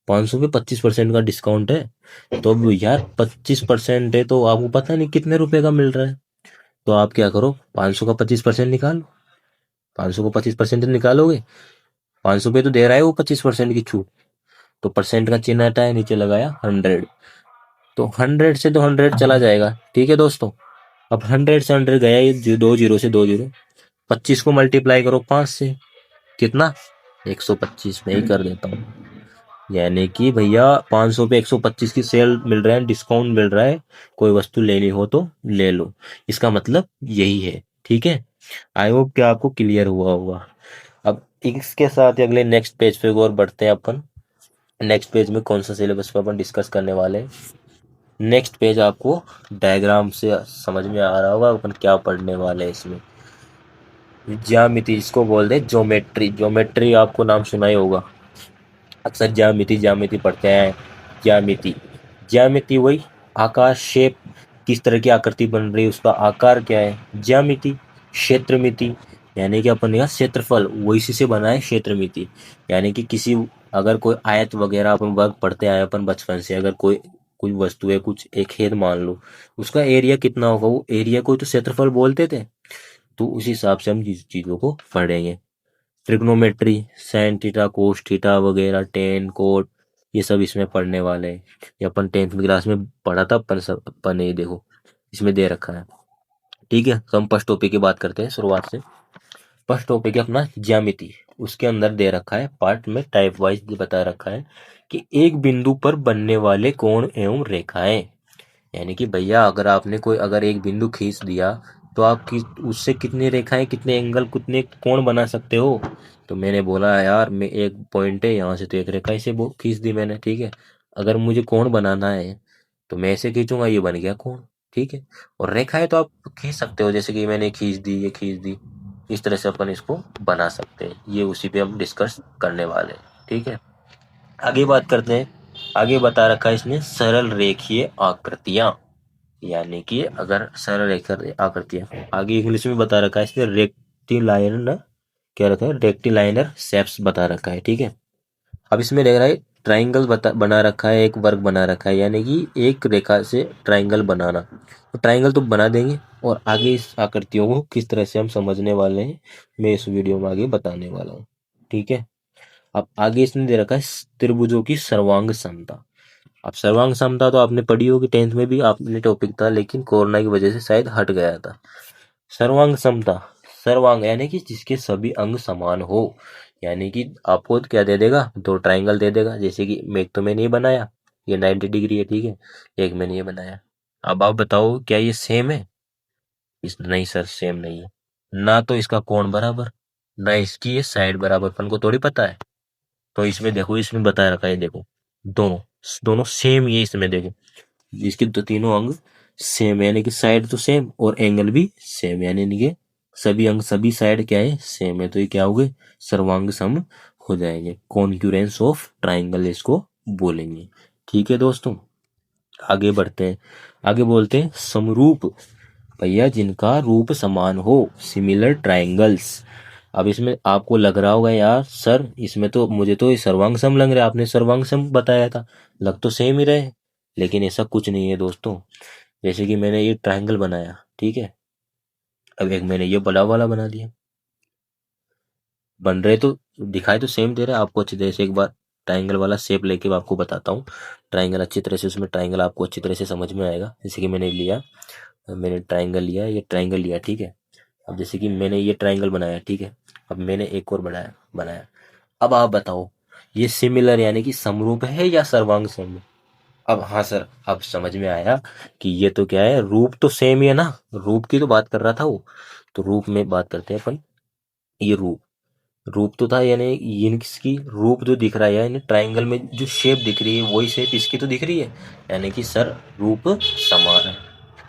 500 पे 25% का डिस्काउंट है। तो अब यार 25% है तो आपको पता नहीं कितने रुपए का मिल रहा है। तो आप क्या करो, 500 का 25% निकालो, 500 को 25% निकालोगे, 500 पे तो दे रहा है वो 25% की छूट। तो परसेंट का चिन्ह हटाया, नीचे लगाया 100। तो 100 से तो 100 चला जाएगा, ठीक है दोस्तों। अब 100 से 100 गया, ये 2 जीरो से 2 जीरो, 25 को मल्टीप्लाई करो 5 से, कितना, 125 में ही कर देता हूँ। यानी कि भैया 500 पे 125 की सेल मिल रहा है, डिस्काउंट मिल रहा है, कोई वस्तु लेनी हो तो ले लो। इसका मतलब यही है, ठीक है। आई होप कि आपको क्लियर हुआ होगा। अब इसके साथ ही अगले नेक्स्ट पेज पे और बढ़ते हैं अपन। नेक्स्ट पेज में कौन सा सिलेबस पे अपन डिस्कस करने वाले हैं। नेक्स्ट पेज आपको डायग्राम से समझ में आ रहा होगा अपन क्या पढ़ने वाले हैं इसमें। ज्यामिति, इसको बोलते हैं ज्योमेट्री। ज्योमेट्री आपको नाम सुना ही होगा, अक्सर ज्यामिति ज्यामिति पढ़ते हैं। ज्यामिति, ज्यामिति वही आकार, शेप, किस तरह की आकृति बन रही है, उसका आकार क्या है, ज्यामिति। क्षेत्रमिति यानी कि अपन यहाँ क्षेत्रफल, वही से बना है क्षेत्रमिति। यानी कि किसी, अगर कोई आयत वगैरह अपन वर्ग पढ़ते आए अपन बचपन से, अगर कोई कोई वस्तु है, कुछ एक खेत मान लो, उसका एरिया कितना होगा, वो एरिया को तो क्षेत्रफल बोलते थे। तो उस हिसाब से हम चीजों को पढ़ेंगे। Trigonometry, sine theta, cos theta वगैरह, टेन, कोट, ये सब इसमें पढ़ने वाले हैं। ये अपन 10th क्लास में पढ़ा था, अपन ये देखो इसमें दे रखा है, ठीक है। तो हम फर्स्ट टॉपिक की बात करते हैं शुरुआत से। फर्स्ट टॉपिक है अपना ज्यामिति। उसके अंदर दे रखा है, पार्ट में टाइप वाइज बता रखा है कि एक बिंदु पर बनने वाले कोण एवं रेखाएं। यानी कि भैया अगर आपने कोई अगर एक बिंदु खींच दिया तो आप उससे कितनी रेखाएं, कितने एंगल, कितने कोण बना सकते हो। तो मैंने बोला यार, मैं एक पॉइंट है यहाँ से तो एक रेखा इसे खींच दी मैंने, ठीक है। अगर मुझे कोण बनाना है तो मैं ऐसे खींचूंगा, ये बन गया कोण, ठीक है। और रेखाएं तो आप खींच सकते हो, जैसे कि मैंने खींच दी, ये खींच दी, इस तरह से अपन इसको बना सकते हैं। ये उसी पे हम डिस्कस करने वाले हैं, ठीक है। आगे बात करते हैं। आगे बता रखा है इसने सरल रेखीय आकृतियां। यानी कि अगर सरल रेखा आकृतियां, आगे इंग्लिश में बता रखा है इसने रेक्टिलाइनर, क्या रखा है, रेक्टिलाइनर शेप्स बता रखा है, ठीक है। अब इसमें देख रहा है ट्राइंगल बना रखा है, एक वर्ग बना रखा है, यानी कि एक रेखा से ट्राइंगल बनाना। तो ट्राइंगल तो बना देंगे, और आगे इस आकृतियों को किस तरह से हम समझने वाले हैं, मैं इस वीडियो में आगे बताने वाला हूँ, ठीक है। अब आगे इसने दे रखा है त्रिभुजों की सर्वांग समता। अब सर्वांग समता तो आपने पढ़ी होगी, 10th में भी आपने टॉपिक था, लेकिन कोरोना की वजह से शायद हट गया था। सर्वांग समता, सर्वांग यानी कि जिसके सभी अंग समान हो। यानी कि आपको क्या दे देगा, दो ट्राइंगल दे देगा, जैसे कि एक तो मैंने ये बनाया, ये 90 डिग्री है, ठीक है। एक मैंने ये बनाया। अब आप बताओ क्या ये सेम है, नहीं सर सेम नहीं है। ना तो इसका कोण बराबर, ना इसकी ये साइड बराबर, अपन को थोड़ी पता है। तो इसमें देखो, इसमें बता रखा है, देखो दोनों दोनों सेम, ये इसमें देखो, इसके तो तीनों अंग सेम, यानी कि साइड तो सेम और एंगल भी सेम, यानी कि सभी अंग सभी साइड क्या है, सेम है। तो ये क्या हो गए, सर्वांग सम हो जाएंगे। कॉन्क्यूरेंस ऑफ ट्राइंगल इसको बोलेंगे, ठीक है दोस्तों। आगे बढ़ते हैं। आगे बोलते हैं समरूप, भैया जिनका रूप समान हो, सिमिलर ट्राइंगल्स। अब इसमें आपको लग रहा होगा यार सर, इसमें तो मुझे तो ये सर्वांग सम लग रहा है, आपने सर्वांग सम बताया था, लग तो सेम ही रहे। लेकिन ऐसा कुछ नहीं है दोस्तों। जैसे कि मैंने ये ट्राइंगल बनाया, ठीक है। अब एक मैंने ये बड़ा वाला बना दिया, बन रहे तो दिखाई तो सेम दे रहा है आपको अच्छी तरह से। एक बार ट्राइंगल वाला शेप लेके मैं आपको बताता हूँ। ट्राइंगल अच्छी तरह से, उसमें ट्राइंगल आपको अच्छी तरह से समझ में आएगा। जैसे कि मैंने ट्राइंगल लिया, ये ट्राइंगल लिया, ठीक है। अब जैसे कि मैंने ये ट्राइंगल बनाया, ठीक है। अब मैंने एक और बनाया। अब आप बताओ ये सिमिलर यानी कि समरूप है या सर्वांग समरूप? अब हाँ सर, अब समझ में आया कि ये तो क्या है, रूप तो सेम ही है ना, रूप की तो बात कर रहा था वो। तो रूप में बात करते हैं अपन। ये रूप रूप तो था, यानी ये इसकी रूप जो दिख रहा है, यानी ट्राइंगल में जो शेप दिख रही है वही शेप इसकी तो दिख रही है, यानी कि सर रूप समान है।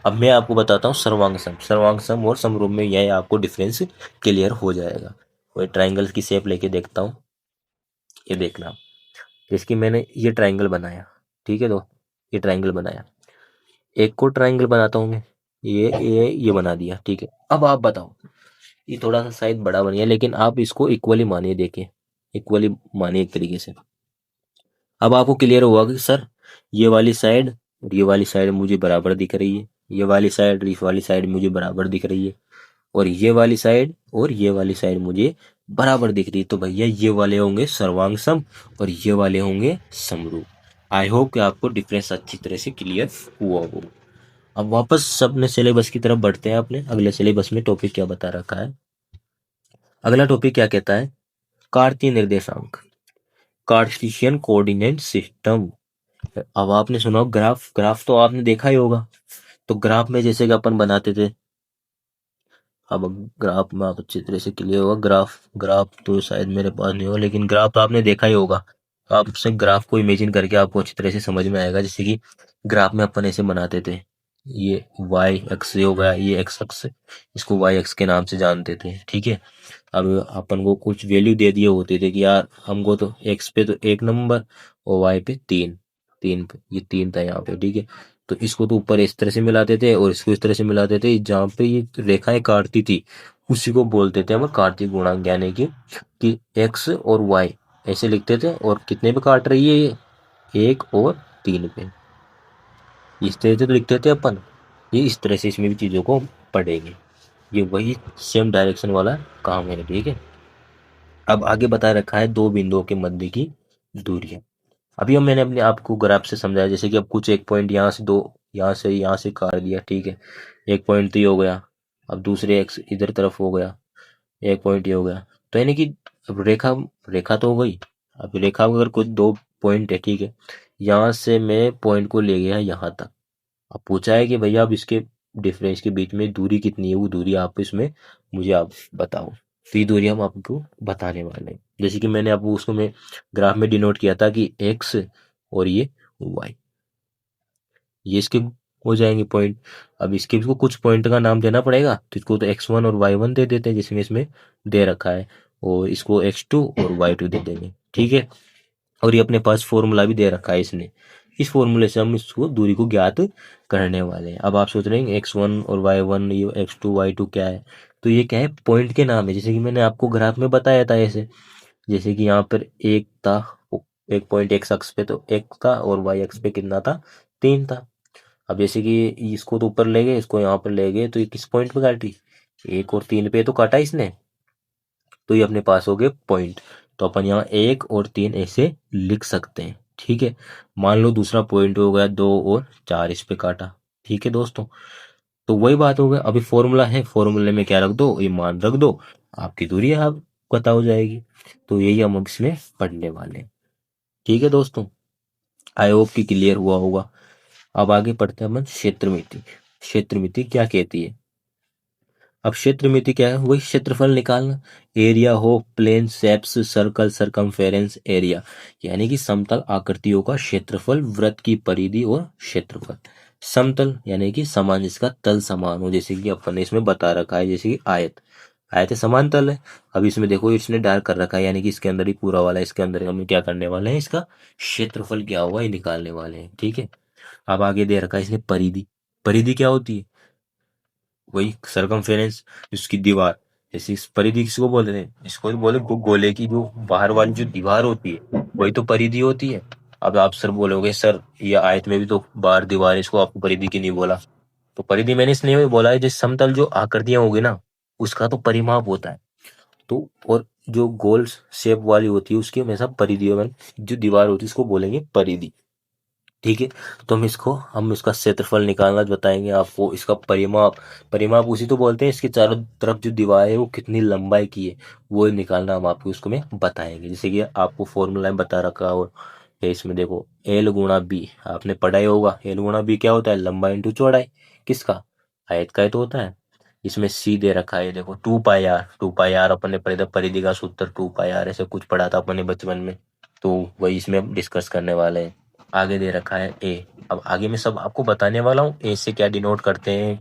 अब मैं आपको बताता हूँ सर्वांग सम और समरूप में यह आपको डिफरेंस क्लियर हो जाएगा। वही ट्राइंगल की शेप लेके देखता हूँ, ये देखना। इसकी मैंने ये ट्राइंगल बनाया, ठीक है। तो ये ट्राइंगल बनाया, एक को ट्राइंगल बनाता हूँ मैं, ये बना दिया, ठीक है। अब आप बताओ, ये थोड़ा सा साइज बड़ा बन गया, लेकिन आप इसको इक्वली मानिए, देखिए इक्वली मानिए एक तरीके से। अब आपको क्लियर होगा कि सर ये वाली साइड और ये वाली साइड मुझे बराबर दिख रही है, ये वाली साइड और इस वाली साइड मुझे बराबर दिख रही है, और ये वाली साइड और ये वाली साइड मुझे बराबर दिख रही है। तो भैया ये वाले होंगे सर्वांग सम और ये वाले होंगे समरूप। आई होप कि आपको डिफरेंस अच्छी तरह से क्लियर हुआ हो। अब वापस अपने सिलेबस की तरफ बढ़ते हैं। अपने अगले सिलेबस में टॉपिक क्या बता रखा है? अगला टॉपिक क्या कहता है? कार्तीय निर्देशांक, कार्टेशियन कोऑर्डिनेट सिस्टम। अब आपने सुना ग्राफ, ग्राफ तो आपने देखा ही होगा। तो ग्राफ में जैसे कि अपन बनाते थे, अब ग्राफ में आप अच्छी तरह से क्लियर होगा। ग्राफ ग्राफ तो शायद मेरे पास नहीं हो, लेकिन ग्राफ तो आपने देखा ही होगा। तो आप उससे ग्राफ को इमेजिन करके आपको अच्छी तरह से समझ में आएगा। जैसे कि ग्राफ में अपन ऐसे बनाते थे, ये वाई एक्स हो गया, ये एक्स एक्स, इसको वाई एक्स के नाम से जानते थे, ठीक है। अब अपन को कुछ वैल्यू दे दिए होते थे कि यार हमको तो एक्स पे तो 1 नंबर और वाई पे 3, 3 पे ये 3 था यहाँ पे, ठीक है। तो इसको तो ऊपर इस तरह से मिलाते थे और इसको इस तरह से मिलाते थे, जहाँ पे ये रेखाएं काटती थी उसी को बोलते थे हम कार्तीय गुणांक, यानी कि एक्स और वाई ऐसे लिखते थे, और कितने पे काट रही है ये, 1 और 3 पे, इस तरह से तो लिखते थे अपन। ये इस तरह से इसमें भी चीजों को पढ़ेंगे। ये वही सेम डायरेक्शन वाला काम है, ठीक है। अब आगे बता रखा है दो बिंदुओं के मध्य की दूरियां। अभी हम मैंने अपने आपको ग्राफ से समझाया, जैसे कि अब कुछ एक पॉइंट यहाँ से, दो यहाँ से काट दिया, ठीक है। एक पॉइंट तो ये हो गया, अब दूसरे एक्स इधर तरफ हो गया, एक पॉइंट ये हो गया। तो यानी कि अब रेखा रेखा तो हो गई। अब रेखा में अगर कुछ दो पॉइंट है, ठीक है, यहाँ से मैं पॉइंट को ले गया यहाँ तक। अब पूछा है कि भैया अब इसके डिफरेंस के बीच में दूरी कितनी है, वो दूरी आप इसमें मुझे आप बताओ। तो ये दूरी हम आपको बताने वाले हैं। जैसे कि मैंने आपको उसको मैं ग्राफ में डिनोट किया था कि एक्स और ये वाई, ये इसके हो जाएंगे पॉइंट। अब इसके भी कुछ पॉइंट का नाम देना पड़ेगा, तो इसको तो x1 और y1 दे देते हैं, जिसमें इसमें दे रखा है, और इसको x2 और y2 दे देंगे, ठीक है। और ये अपने पास फॉर्मूला भी दे रखा है इसने, इस फॉर्मूले से हम इसको दूरी को ज्ञात करने वाले हैं। अब आप सोच रहे हैं x1 और y1, ये x2 y2 क्या है? तो ये क्या है, पॉइंट के नाम है। जैसे कि मैंने आपको ग्राफ में बताया था ऐसे, जैसे कि यहाँ पर एक था, एक पॉइंट x अक्ष पे तो एक था, और y अक्ष पे कितना था, 3 था। अब जैसे कि इसको तो ऊपर ले गए, इसको यहाँ पर ले गए, तो ये किस पॉइंट पे काटी, 1 और 3 पे तो काटा इसने, तो ये अपने पास हो गए पॉइंट। तो अपन यहाँ 1 और 3 ऐसे लिख सकते हैं, ठीक है। मान लो दूसरा पॉइंट हो गया 2 और 4, इस पे काटा, ठीक है दोस्तों। तो वही बात हो गया, अभी फॉर्मूला है, फॉर्मूले में क्या रख दो, ये मान रख दो, आपकी दूरी आप पता हो जाएगी। तो यही हम इसमें पढ़ने वाले हैं, ठीक है दोस्तों। आई होप कि क्लियर हुआ होगा। अब आगे पढ़ते हैं अपन क्षेत्र मिति। क्षेत्र मिति क्या कहती है? अब क्षेत्र मिति क्या है? वही क्षेत्रफल निकालना। एरिया हो plane shapes, circle, circumference area, यानी कि समतल आकृतियों का क्षेत्रफल, वृत्त की परिधि और क्षेत्रफल। समतल यानी कि समान, जिसका तल समान हो, जैसे कि अपन ने इसमें बता रखा है, जैसे कि आयत, आयत समान तल है। अब इसमें देखो इसने डार्क कर रखा है, यानी कि इसके अंदर ही पूरा वाला, इसके अंदर हम क्या करने वाले हैं, इसका क्षेत्रफल क्या होगा ये निकालने वाले हैं, ठीक है। अब आगे दे रखा है इसने परिधि। परिधि क्या होती है? वही सरकमफेरेंस, उसकी दीवार। जैसे इस परिधि किसको बोलते हैं, इसको भी बोले गोले की जो बाहर वाली जो दीवार होती है वही तो परिधि होती है। अब आप सर बोलोगे सर ये आयत में भी तो बाहर दीवार है, इसको आपको परिधि की नहीं बोला? तो परिधि मैंने इसलिए बोला है, जिस समतल जो आकृतियां होगी ना उसका तो परिमाप होता है। तो और जो गोल शेप वाली होती है उसकी हमेशा परिधि में जो दीवार होती है उसको बोलेंगे परिधि। ठीक है, तो हम इसका क्षेत्रफल निकालना बताएंगे आपको, इसका परिमाप, परिमाप उसी तो बोलते हैं, इसके चारों तरफ जो दीवार है वो कितनी लंबाई की है वो निकालना हम आपको उसको में बताएंगे। जैसे कि आपको फॉर्मूला में बता रखा हो है इसमें, देखो एल गुणा बी आपने पढ़ा ही होगा। एल गुणा बी क्या होता है? लंबाई इंटू चौड़ाई। किसका? आयत का ही तो होता है। इसमें सी दे रखा है, देखो 2 पाई आर। 2 पाई आर अपन ने पढ़ा था, परिधि का सूत्र 2 पाई आर, ऐसे कुछ पढ़ा था अपन ने बचपन में, तो वही इसमें हम डिस्कस करने वाले हैं। आगे दे रखा है ए। अब आगे मैं सब आपको बताने वाला हूँ, ए से क्या डिनोट करते हैं,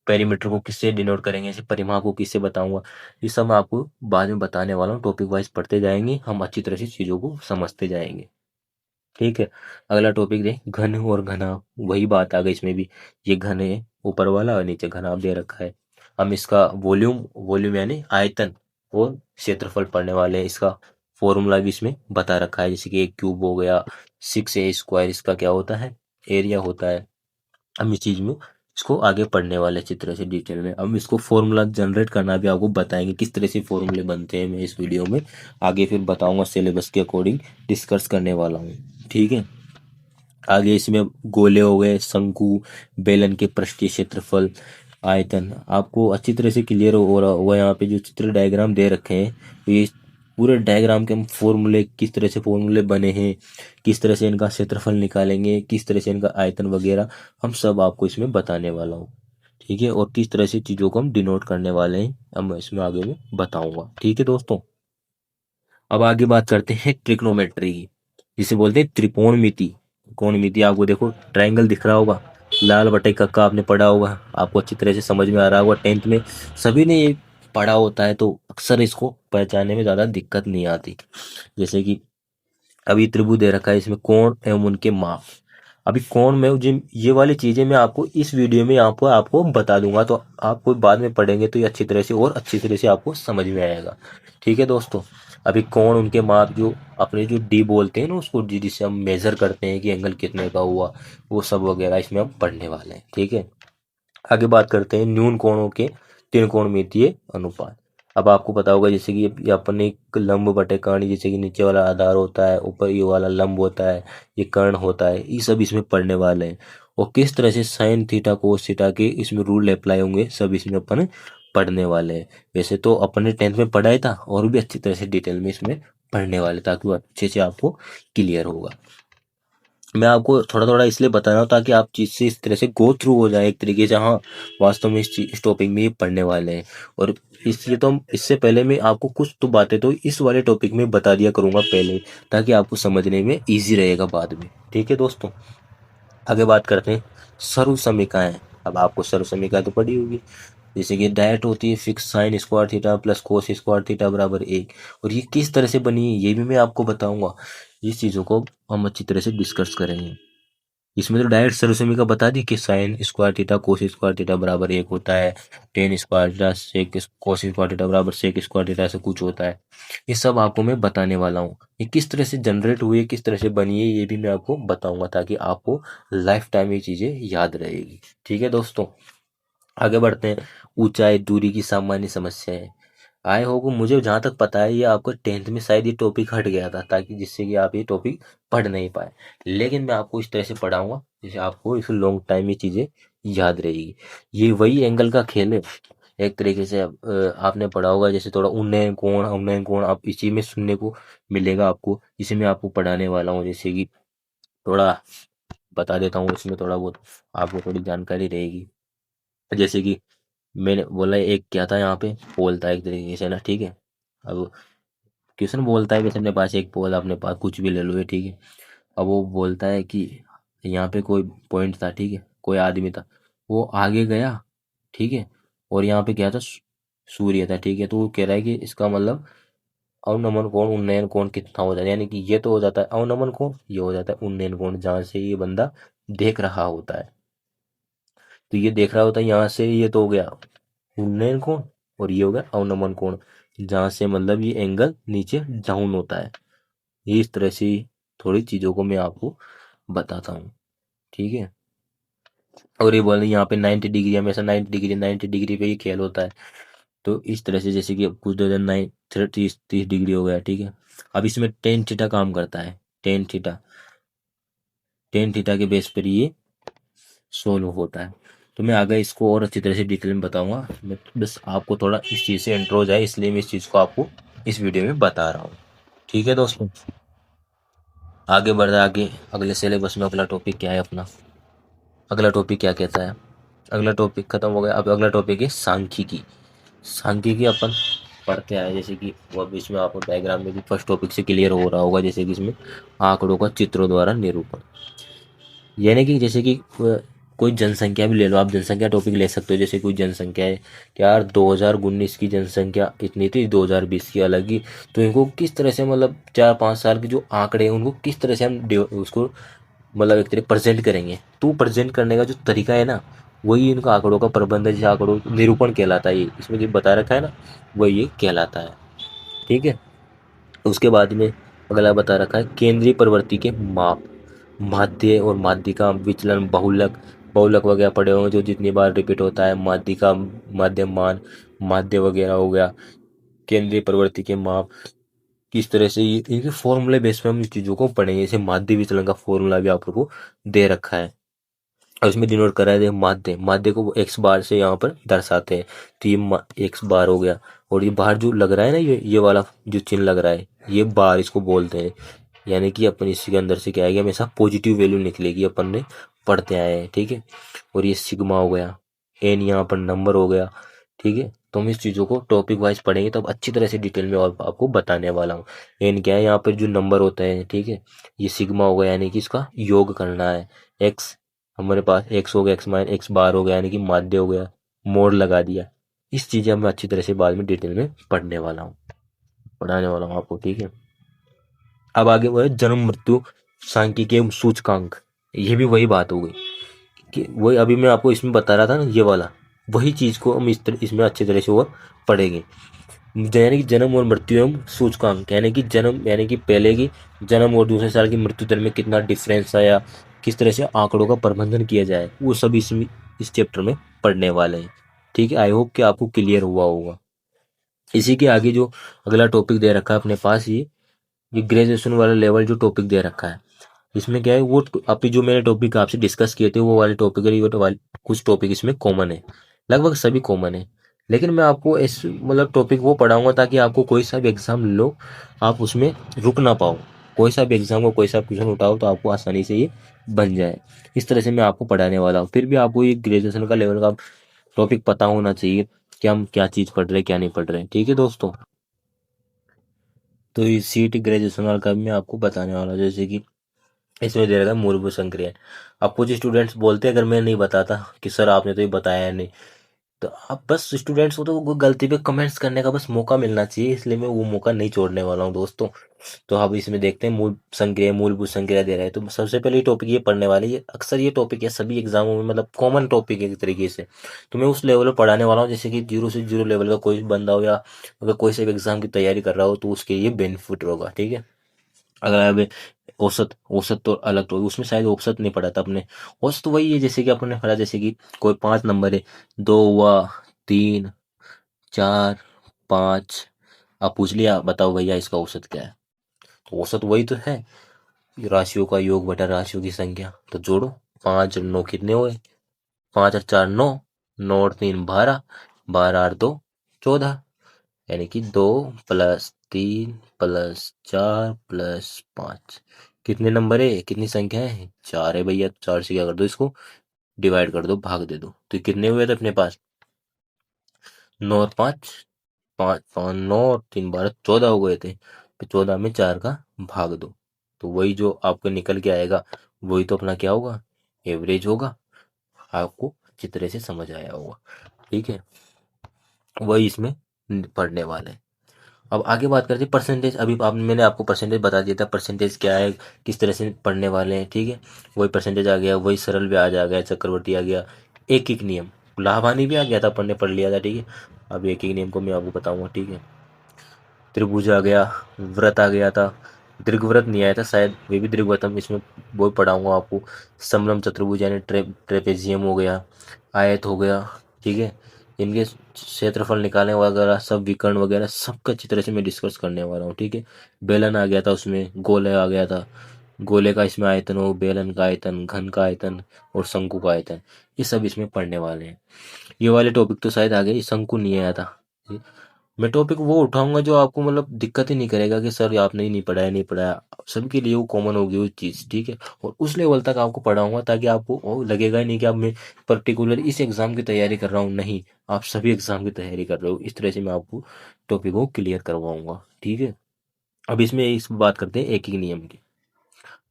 पेरीमीटर को किससे डिनोट करेंगे, ऐसे परिमाप को किससे बताऊंगा, ये सब मैं आपको बाद में बताने वाला हूँ। टॉपिक वाइज पढ़ते जाएंगे हम, अच्छी तरह से चीजों को समझते जाएंगे। ठीक है, अगला टॉपिक दे घन और घनाभ। वही बात आ गई इसमें भी, ये घन है ऊपर वाला और नीचे घनाभ दे रखा है। हम इसका वॉल्यूम, वॉल्यूम यानी आयतन और क्षेत्रफल पढ़ने वाले हैं। इसका फॉर्मूला भी इसमें बता रखा है, जैसे कि एक क्यूब हो गया, 6a² इसका क्या होता है? एरिया होता है। हम इस चीज में इसको आगे पढ़ने वाले चित्र से डिटेल में। हम इसको फॉर्मूला जनरेट करना भी आपको बताएंगे, किस तरह से फॉर्मूले बनते हैं मैं इस वीडियो में आगे फिर बताऊंगा, सिलेबस के अकॉर्डिंग डिस्कस करने वाला हूँ। ठीक है, आगे इसमें गोले हो गए, शंकु, बेलन के पृष्ठीय क्षेत्रफल, आयतन आपको अच्छी तरह से क्लियर हो रहा होगा। यहाँ पे जो चित्र डायग्राम दे रखे हैं, तो ये पूरे डायग्राम के हम फॉर्मूले, किस तरह से फॉर्मूले बने हैं, किस तरह से इनका क्षेत्रफल निकालेंगे, किस तरह से इनका आयतन वगैरह, हम सब आपको इसमें बताने वाला हूँ। ठीक है, और किस तरह से चीज़ों को हम डिनोट करने वाले हैं हम इसमें आगे में बताऊंगा। ठीक है दोस्तों, अब आगे बात करते हैं ट्रिग्नोमेट्री की, जिसे बोलते हैं त्रिकोणमिति। त्रिकोणमिति आपको देखो ट्रायंगल दिख रहा होगा, लाल बटे कक्का आपने पढ़ा होगा, आपको अच्छी तरह से समझ में आ रहा होगा, 10th में सभी ने ये पढ़ा होता है, तो अक्सर इसको पहचानने में ज़्यादा दिक्कत नहीं आती। जैसे कि अभी त्रिभुज दे रखा है, इसमें कोण एवं उनके माप। अभी कोण में ये वाली चीजें मैं आपको इस वीडियो में यहाँ पर आपको बता दूंगा, तो आप कोई बाद में पढ़ेंगे तो ये अच्छी तरह से और अच्छी तरह से आपको समझ में आएगा। ठीक है दोस्तों, अभी कोण उनके माप, जो अपने जो डी बोलते हैं ना उसको, डी जिससे हम मेजर करते हैं कि एंगल कितने का हुआ, वो सब वगैरह इसमें हम पढ़ने वाले हैं। ठीक है, आगे बात करते हैं न्यून कोणों के त्रिकोणमितीय अनुपात। अब आपको पता होगा, जैसे कि ये अपन एक लंब बटे कर्ण, जैसे कि नीचे वाला आधार होता है, ऊपर ये वाला लंब होता है, ये कर्ण होता है, ये सब इसमें पढ़ने वाले हैं। और किस तरह से साइन थीटा कोस थीटा के इसमें रूल अप्लाई होंगे, सब इसमें अपन पढ़ने वाले हैं। वैसे तो अपन ने 10th में पढ़ा ही था, और भी अच्छी तरह से डिटेल में इसमें पढ़ने वाले, ताकि वो अच्छे से आपको क्लियर होगा। मैं आपको थोड़ा थोड़ा इसलिए बता रहा हूँ ताकि आप चीज से इस तरह से गो थ्रू हो जाए एक तरीके से, हाँ वास्तव में इस टॉपिक में ये पढ़ने वाले हैं। और इसलिए तो हम इससे पहले मैं आपको कुछ तो बातें तो इस वाले टॉपिक में बता दिया करूंगा पहले, ताकि आपको समझने में इजी रहेगा बाद में। ठीक है दोस्तों, आगे बात करते हैं सर्व समीकरण। अब आपको सर्व समीकरण तो पढ़ी होगी, जैसे कि डायरेक्ट होती है fix sign square theta plus cos square theta बराबर 1। और ये किस तरह से बनी है ये भी मैं आपको बताऊंगा, इस चीज़ों को हम अच्छी तरह से डिस्कस करेंगे। इसमें तो डायरेक्ट सर्व समीकरण बता दी कि sin square theta cos square theta बराबर 1 होता है, tan square theta sec cos square theta बराबर सेक स्क्वायर थीटा, ऐसा कुछ होता है। ये सब आपको मैं बताने वाला हूँ, ये किस तरह से जनरेट हुई है, किस तरह से बनी है, ये भी मैं आपको बताऊंगा, ताकि आपको लाइफ टाइम ये चीज़ें याद रहेगी। ठीक है दोस्तों, आगे बढ़ते हैं ऊंचाई दूरी की सामान्य समस्याएं। आए होगा, मुझे जहां तक पता है ये आपको 10th में शायद ये टॉपिक हट गया था, ताकि जिससे कि आप ये टॉपिक पढ़ नहीं पाए, लेकिन मैं आपको इस तरह से पढ़ाऊंगा जिससे आपको इस लॉन्ग टाइम ये चीजें याद रहेगी। ये वही एंगल का खेल है एक तरीके से। आपने पढ़ा होगा जैसे थोड़ा उन्नयन कोण अवनयन कोण, आप इसी में सुनने को मिलेगा आपको, जिसे मैं आपको पढ़ाने वाला हूँ। जैसे कि थोड़ा बता देता हूँ, इसमें थोड़ा बहुत आपको थोड़ी जानकारी रहेगी। जैसे कि मैंने बोला एक क्या था, यहाँ पे पोल था एक तरीके से ना, ठीक है। अब क्वेश्चन बोलता है कि अपने पास एक पोल, अपने पास कुछ भी ले लो ये, ठीक है। अब वो बोलता है कि यहाँ पे कोई पॉइंट था, ठीक है, कोई आदमी था, वो आगे गया, ठीक है, और यहाँ पे क्या था, सूर्य था, ठीक है। तो वो कह रहा है कि इसका मतलब अवनमन कोण उन्नयन कोण कितना हो जाता है, यानी कि ये तो हो जाता है अवनमन कोण, ये हो जाता है उन्नयन कोण, जहाँ से ये बंदा देख रहा होता है। तो ये देख रहा होता है यहाँ से, ये तो हो गया उन्नयन कोण, और ये हो गया अवनमन कोण, जहाँ से मतलब ये एंगल नीचे डाउन होता है। ये इस तरह से थोड़ी चीज़ों को मैं आपको बताता हूँ। ठीक है, और ये बोल यहाँ पे 90 डिग्री, हमेशा 90 डिग्री 90 डिग्री पे ही खेल होता है। तो इस तरह से जैसे कि अब कुछ 2009 30 डिग्री हो गया, ठीक है। अब इसमें टेन थीटा काम करता है, टेन थीटा के बेस पर ये सोल्व होता है। तो मैं आगे इसको और अच्छी तरह से डिटेल में बताऊंगा, मैं बस आपको थोड़ा इस चीज़ से इंट्रो जाए, इसलिए मैं इस चीज़ को आपको इस वीडियो में बता रहा हूँ, ठीक है दोस्तों। आगे बढ़ रहा, आगे अगले सिलेबस में अगला टॉपिक क्या है अपना, अगला टॉपिक क्या कहता है, अगला टॉपिक खत्म हो गया, अब अगला टॉपिक है सांख्यिकी। सांख्यिकी अपन पढ़ते आए, जैसे कि वो बीच में आपको डायग्राम में भी फर्स्ट टॉपिक से क्लियर हो रहा होगा, जैसे कि इसमें आंकड़ों का चित्रों द्वारा निरूपण, यानी कि जैसे कि कोई जनसंख्या भी ले लो आप, जनसंख्या टॉपिक ले सकते हो। जैसे कोई जनसंख्या है कि यार 2019 की जनसंख्या इतनी थी, 2020 की अलग ही, तो इनको किस तरह से मतलब 4-5 साल के जो आंकड़े हैं उनको किस तरह से हम उसको मतलब एक तरह प्रेजेंट करेंगे, तो प्रेजेंट करने का जो तरीका है ना, वही इनका आंकड़ों का प्रबंधन, जैसे आंकड़ों निरूपण कहलाता है, ये इसमें जो बता रखा है ना, वही ये कहलाता है, ठीक है। उसके बाद में अगला बता रखा है केंद्रीय प्रवृत्ति के माप, माध्य और माध्यिका विचलन, बहुलक, बहुलक वगैरह पढ़े होंगे, जो जितनी बार रिपीट होता है, माध्यिका, माध्यम मान, माध्य वगैरह हो गया। केंद्रीय प्रवृत्ति के माप किस तरह से, ये इनके फॉर्मूले बेस पे हम इस चीज़ों को पढ़ेंगे। जैसे माध्य विचलन का फॉर्मूला भी आप लोगों को दे रखा है, और उसमें डिनोट करा है माध्य, माध्य को एक्स बार से यहाँ पर दर्शाते हैं, तो ये एक्स बार हो गया। और ये बाहर जो लग रहा है ना, ये वाला जो चिन्ह लग रहा है, ये बार इसको बोलते हैं, यानी कि अपन इसके अंदर से क्या आएगा, हमेशा पॉजिटिव वैल्यू निकलेगी, अपन ने पढ़ते आए हैं, ठीक है। और ये सिग्मा हो गया, एन यहाँ पर नंबर हो गया, ठीक है। तो हम इस चीज़ों को टॉपिक वाइज पढ़ेंगे, तब अच्छी तरह से डिटेल में और आपको बताने वाला हूँ। एन क्या है, यहाँ पर जो नंबर होता है, ठीक है। ये सिग्मा हो गया, यानी कि इसका योग करना है। एक्स हमारे पास एक्स हो गया, एक्स माइन एक्स बार हो गया, यानी कि माध्य हो गया, मोड़ लगा दिया। इस चीज़ें मैं अच्छी तरह से बाद में डिटेल में पढ़ने वाला हूँ, पढ़ाने वाला हूँ आपको, ठीक है। अब आगे वो है जन्म मृत्यु सांख्यिकीय सूचकांक, ये भी वही बात हो गई कि वही अभी मैं आपको इसमें बता रहा था ना, ये वाला वही चीज़ को हम इसमें अच्छी तरह से और पढ़ेंगे। यानी कि जन्म और मृत्यु एवं सूचकांक, यानी कि जन्म यानी कि पहले की जन्म और दूसरे साल की मृत्यु दर में कितना डिफरेंस आया, किस तरह से आंकड़ों का प्रबंधन किया जाए, वो सब इसमें इस चैप्टर में पढ़ने वाले हैं, ठीक है। आई होप कि आपको क्लियर हुआ होगा। इसी के आगे जो अगला टॉपिक दे रखा है अपने पास, ये ग्रेजुएशन वाला लेवल जो टॉपिक दे रखा है, इसमें क्या है, वो अभी जो मैंने टॉपिक आपसे डिस्कस किए थे वो वाले टॉपिक है, वो वाले कुछ टॉपिक इसमें कॉमन है, लगभग सभी कॉमन है। लेकिन मैं आपको इस मतलब टॉपिक वो पढ़ाऊंगा ताकि आपको कोई सा भी एग्जाम लो, आप उसमें रुक ना पाओ, कोई सा भी एग्जाम को कोई सा क्वेश्चन उठाओ तो आपको आसानी से ये बन जाए। इस तरह से मैं आपको पढ़ाने वाला हूँ। फिर भी आपको ये ग्रेजुएशन का लेवल का टॉपिक पता होना चाहिए कि हम क्या चीज़ पढ़ रहे हैं क्या नहीं पढ़ रहे हैं, ठीक है दोस्तों। तो ये सीटी ग्रेजुएशन वाला का भी मैं आपको बताने वाला हूँ, जैसे कि इसमें दे रखा है मूलभूत संक्रिया। अब कुछ स्टूडेंट्स बोलते हैं अगर मैं नहीं बताता कि सर आपने तो ये बताया नहीं, तो अब बस स्टूडेंट्स को तो वो गलती पे कमेंट्स करने का बस मौका मिलना चाहिए, इसलिए मैं वो मौका नहीं छोड़ने वाला हूँ दोस्तों। तो अब इसमें देखते हैं मूल संक्रिया, मूलभूत संक्रिया दे रहा है, तो सबसे पहले टॉपिक ये पढ़ने वाले, ये अक्सर ये टॉपिक है सभी एग्जामों में, मतलब कॉमन टॉपिक है एक तरीके से। तो मैं उस लेवल पर पढ़ाने वाला हूँ, जैसे कि 0 से 0 लेवल का कोई बंदा हो, या अगर कोई से भी एग्जाम की तैयारी कर रहा हो तो उसके लिए बेनिफिट होगा, ठीक है। अगर अब औसत, औसत तो अलग, तो उसमें शायद औसत नहीं पढ़ा था अपने। औसत तो वही है जैसे कि अपने पढ़ा, जैसे कि कोई 5 नंबर है, 2 हुआ, 3, 4, 5, आप पूछ लिया बताओ भैया इसका औसत क्या है, तो औसत वही तो है, राशियों का योग बटा राशियों की संख्या, तो जोड़ो, 5 और 9 कितने हुए, 5 और 4 9, 9 और 3 12, 12 और 2 14, यानी कि 2 + 3 + 4 + 5, कितने नंबर है, कितनी संख्या है, 4 है भैया। 4 से क्या कर दो, इसको डिवाइड कर दो, भाग दे दो, तो कितने हुए थे अपने पास, 9 और 5, 5 5 9 और 3 12, 14 हो गए थे। फिर 14 में 4 का भाग दो, तो वही जो आपको निकल के आएगा वही तो अपना क्या होगा, एवरेज होगा। आपको अच्छी तरह से समझ आया होगा, ठीक है। वही इसमें पढ़ने वाले हैं। अब आगे बात करते हैं परसेंटेज। अभी मैंने आपको परसेंटेज बता दिया था, परसेंटेज क्या है, किस तरह से पढ़ने वाले हैं, ठीक है। वही परसेंटेज आ गया, वही सरल ब्याज आ गया, चक्रवृद्धि आ गया, एक एक नियम, लाभ हानि भी आ गया था, अपन ने पढ़ लिया था, ठीक है। अब एक एक नियम को मैं आपको बताऊंगा, ठीक है। त्रिभुज आ गया, व्रत आ गया था, दीर्घव्रत नहीं आया था शायद, वे भी दीर्घवृत्तम इसमें वो पढ़ाऊंगा आपको। समलम चतुर्भुज यानी ट्रेपेजियम हो गया, आयत हो गया, ठीक है। इनके क्षेत्रफल निकालने वगैरह सब विकर्ण वगैरह सबका अच्छी तरह से मैं डिस्कस करने वाला हूँ। ठीक है, बेलन आ गया था उसमें, गोले आ गया था, गोले का इसमें आयतन हो, बेलन का आयतन, घन का आयतन और शंकु का आयतन, ये सब इसमें पढ़ने वाले हैं। ये वाले टॉपिक तो शायद आ गए, शंकु नहीं आया था। मैं टॉपिक वो उठाऊंगा जो आपको मतलब दिक्कत ही नहीं करेगा कि सर आपने ही नहीं पढ़ाया, नहीं पढ़ाया, सबके लिए वो कॉमन होगी वो चीज़। ठीक है, और उस लेवल तक आपको पढ़ाऊंगा ताकि आपको वो लगेगा ही नहीं कि अब मैं पर्टिकुलर इस एग्जाम की तैयारी कर रहा हूँ, नहीं, आप सभी एग्जाम की तैयारी कर रहे हो। इस तरह से मैं आपको टॉपिक को क्लियर करवाऊंगा। ठीक है, अब इसमें इस बात करते हैं एक ही नियम की।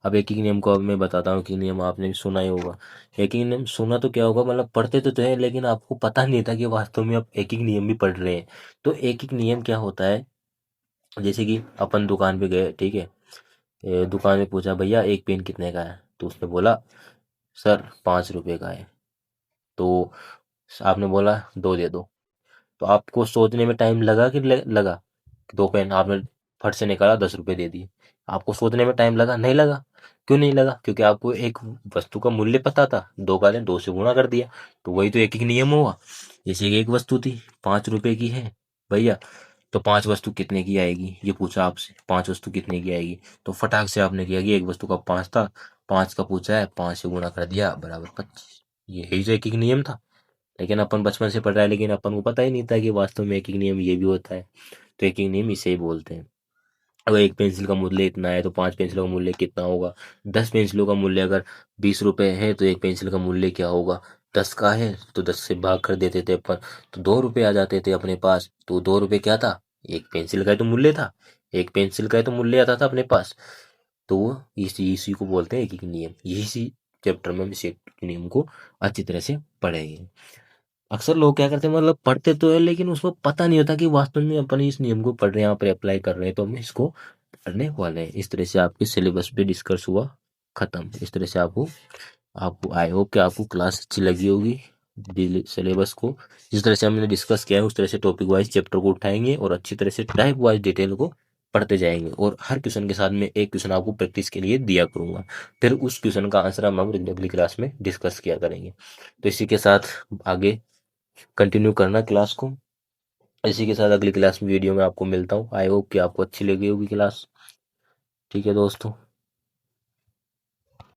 अब एक ही नियम को अब मैं बताता हूँ कि नियम आपने भी सुना ही होगा। एक ही नियम सुना तो क्या होगा, मतलब पढ़ते तो है लेकिन आपको पता नहीं था कि वास्तव में आप एक ही नियम भी पढ़ रहे हैं। तो एक ही नियम क्या होता है, जैसे कि अपन दुकान पे गए, ठीक है, दुकान में पूछा भैया एक पेन कितने का है, तो उसने बोला सर 5 रुपए का है। तो आपने बोला दो दे दो। तो आपको सोचने में टाइम लगा कि लगा? दो पेन आपने फट से निकाला, 10 रुपए दे दिए। आपको सोचने में टाइम लगा? नहीं लगा। क्यों नहीं लगा? क्योंकि आपको एक वस्तु का मूल्य पता था, दो का दो से गुणा कर दिया। तो वही तो एक ही नियम हुआ। जैसे कि एक वस्तु थी 5 रुपए की है भैया, तो 5 वस्तु कितने की आएगी, ये पूछा आपसे, 5 वस्तु कितने की आएगी, तो फटाक से आपने किया कि एक वस्तु का 5 था, 5 का पूछा है, 5 से गुणा कर दिया बराबर 25। यही तो एक ही नियम था। लेकिन अपन बचपन से पढ़ रहा है, लेकिन अपन को पता ही नहीं था कि वास्तव में एक ही नियम ये भी होता है। तो एक ही नियम इसे ही बोलते हैं। अगर एक पेंसिल का मूल्य इतना है तो 5 पेंसिलों का मूल्य कितना होगा? 10 पेंसिलों का मूल्य अगर 20 रुपए है तो एक पेंसिल का मूल्य क्या होगा? 10 का है तो 10 से भाग कर देते थे अपन, तो 2 रुपए आ जाते थे अपने पास। तो 2 रुपए क्या था? एक पेंसिल का ही तो मूल्य था, एक पेंसिल का ही तो मूल्य आता था अपने पास। तो वो इसी को बोलते हैं एक ही नियम। इसी चैप्टर में हम इस एक नियम को अच्छी तरह से पढ़ेंगे। अक्सर लोग क्या करते हैं, मतलब पढ़ते तो है लेकिन उसको पता नहीं होता कि वास्तव में अपन इस नियम को पढ़ रहे हैं, यहाँ पर अप्लाई कर रहे हैं, तो हम इसको पढ़ने वाले हैं। इस तरह से आपके सिलेबस पे डिस्कस हुआ, खत्म। इस तरह से आपको आपको आई होप कि आपको क्लास अच्छी लगी होगी। सिलेबस को जिस तरह से हमने डिस्कस किया है उस तरह से टॉपिक वाइज चैप्टर को उठाएंगे और अच्छी तरह से टाइप वाइज डिटेल को पढ़ते जाएंगे। और हर क्वेश्चन के साथ में एक क्वेश्चन आपको प्रैक्टिस के लिए दिया करूंगा, फिर उस क्वेश्चन का आंसर हम अगली क्लास में डिस्कस किया करेंगे। तो इसी के साथ आगे कंटिन्यू करना क्लास को। इसी के साथ अगली क्लास में वीडियो में आपको मिलता हूँ। आई होप कि आपको अच्छी लगी होगी क्लास। ठीक है दोस्तों।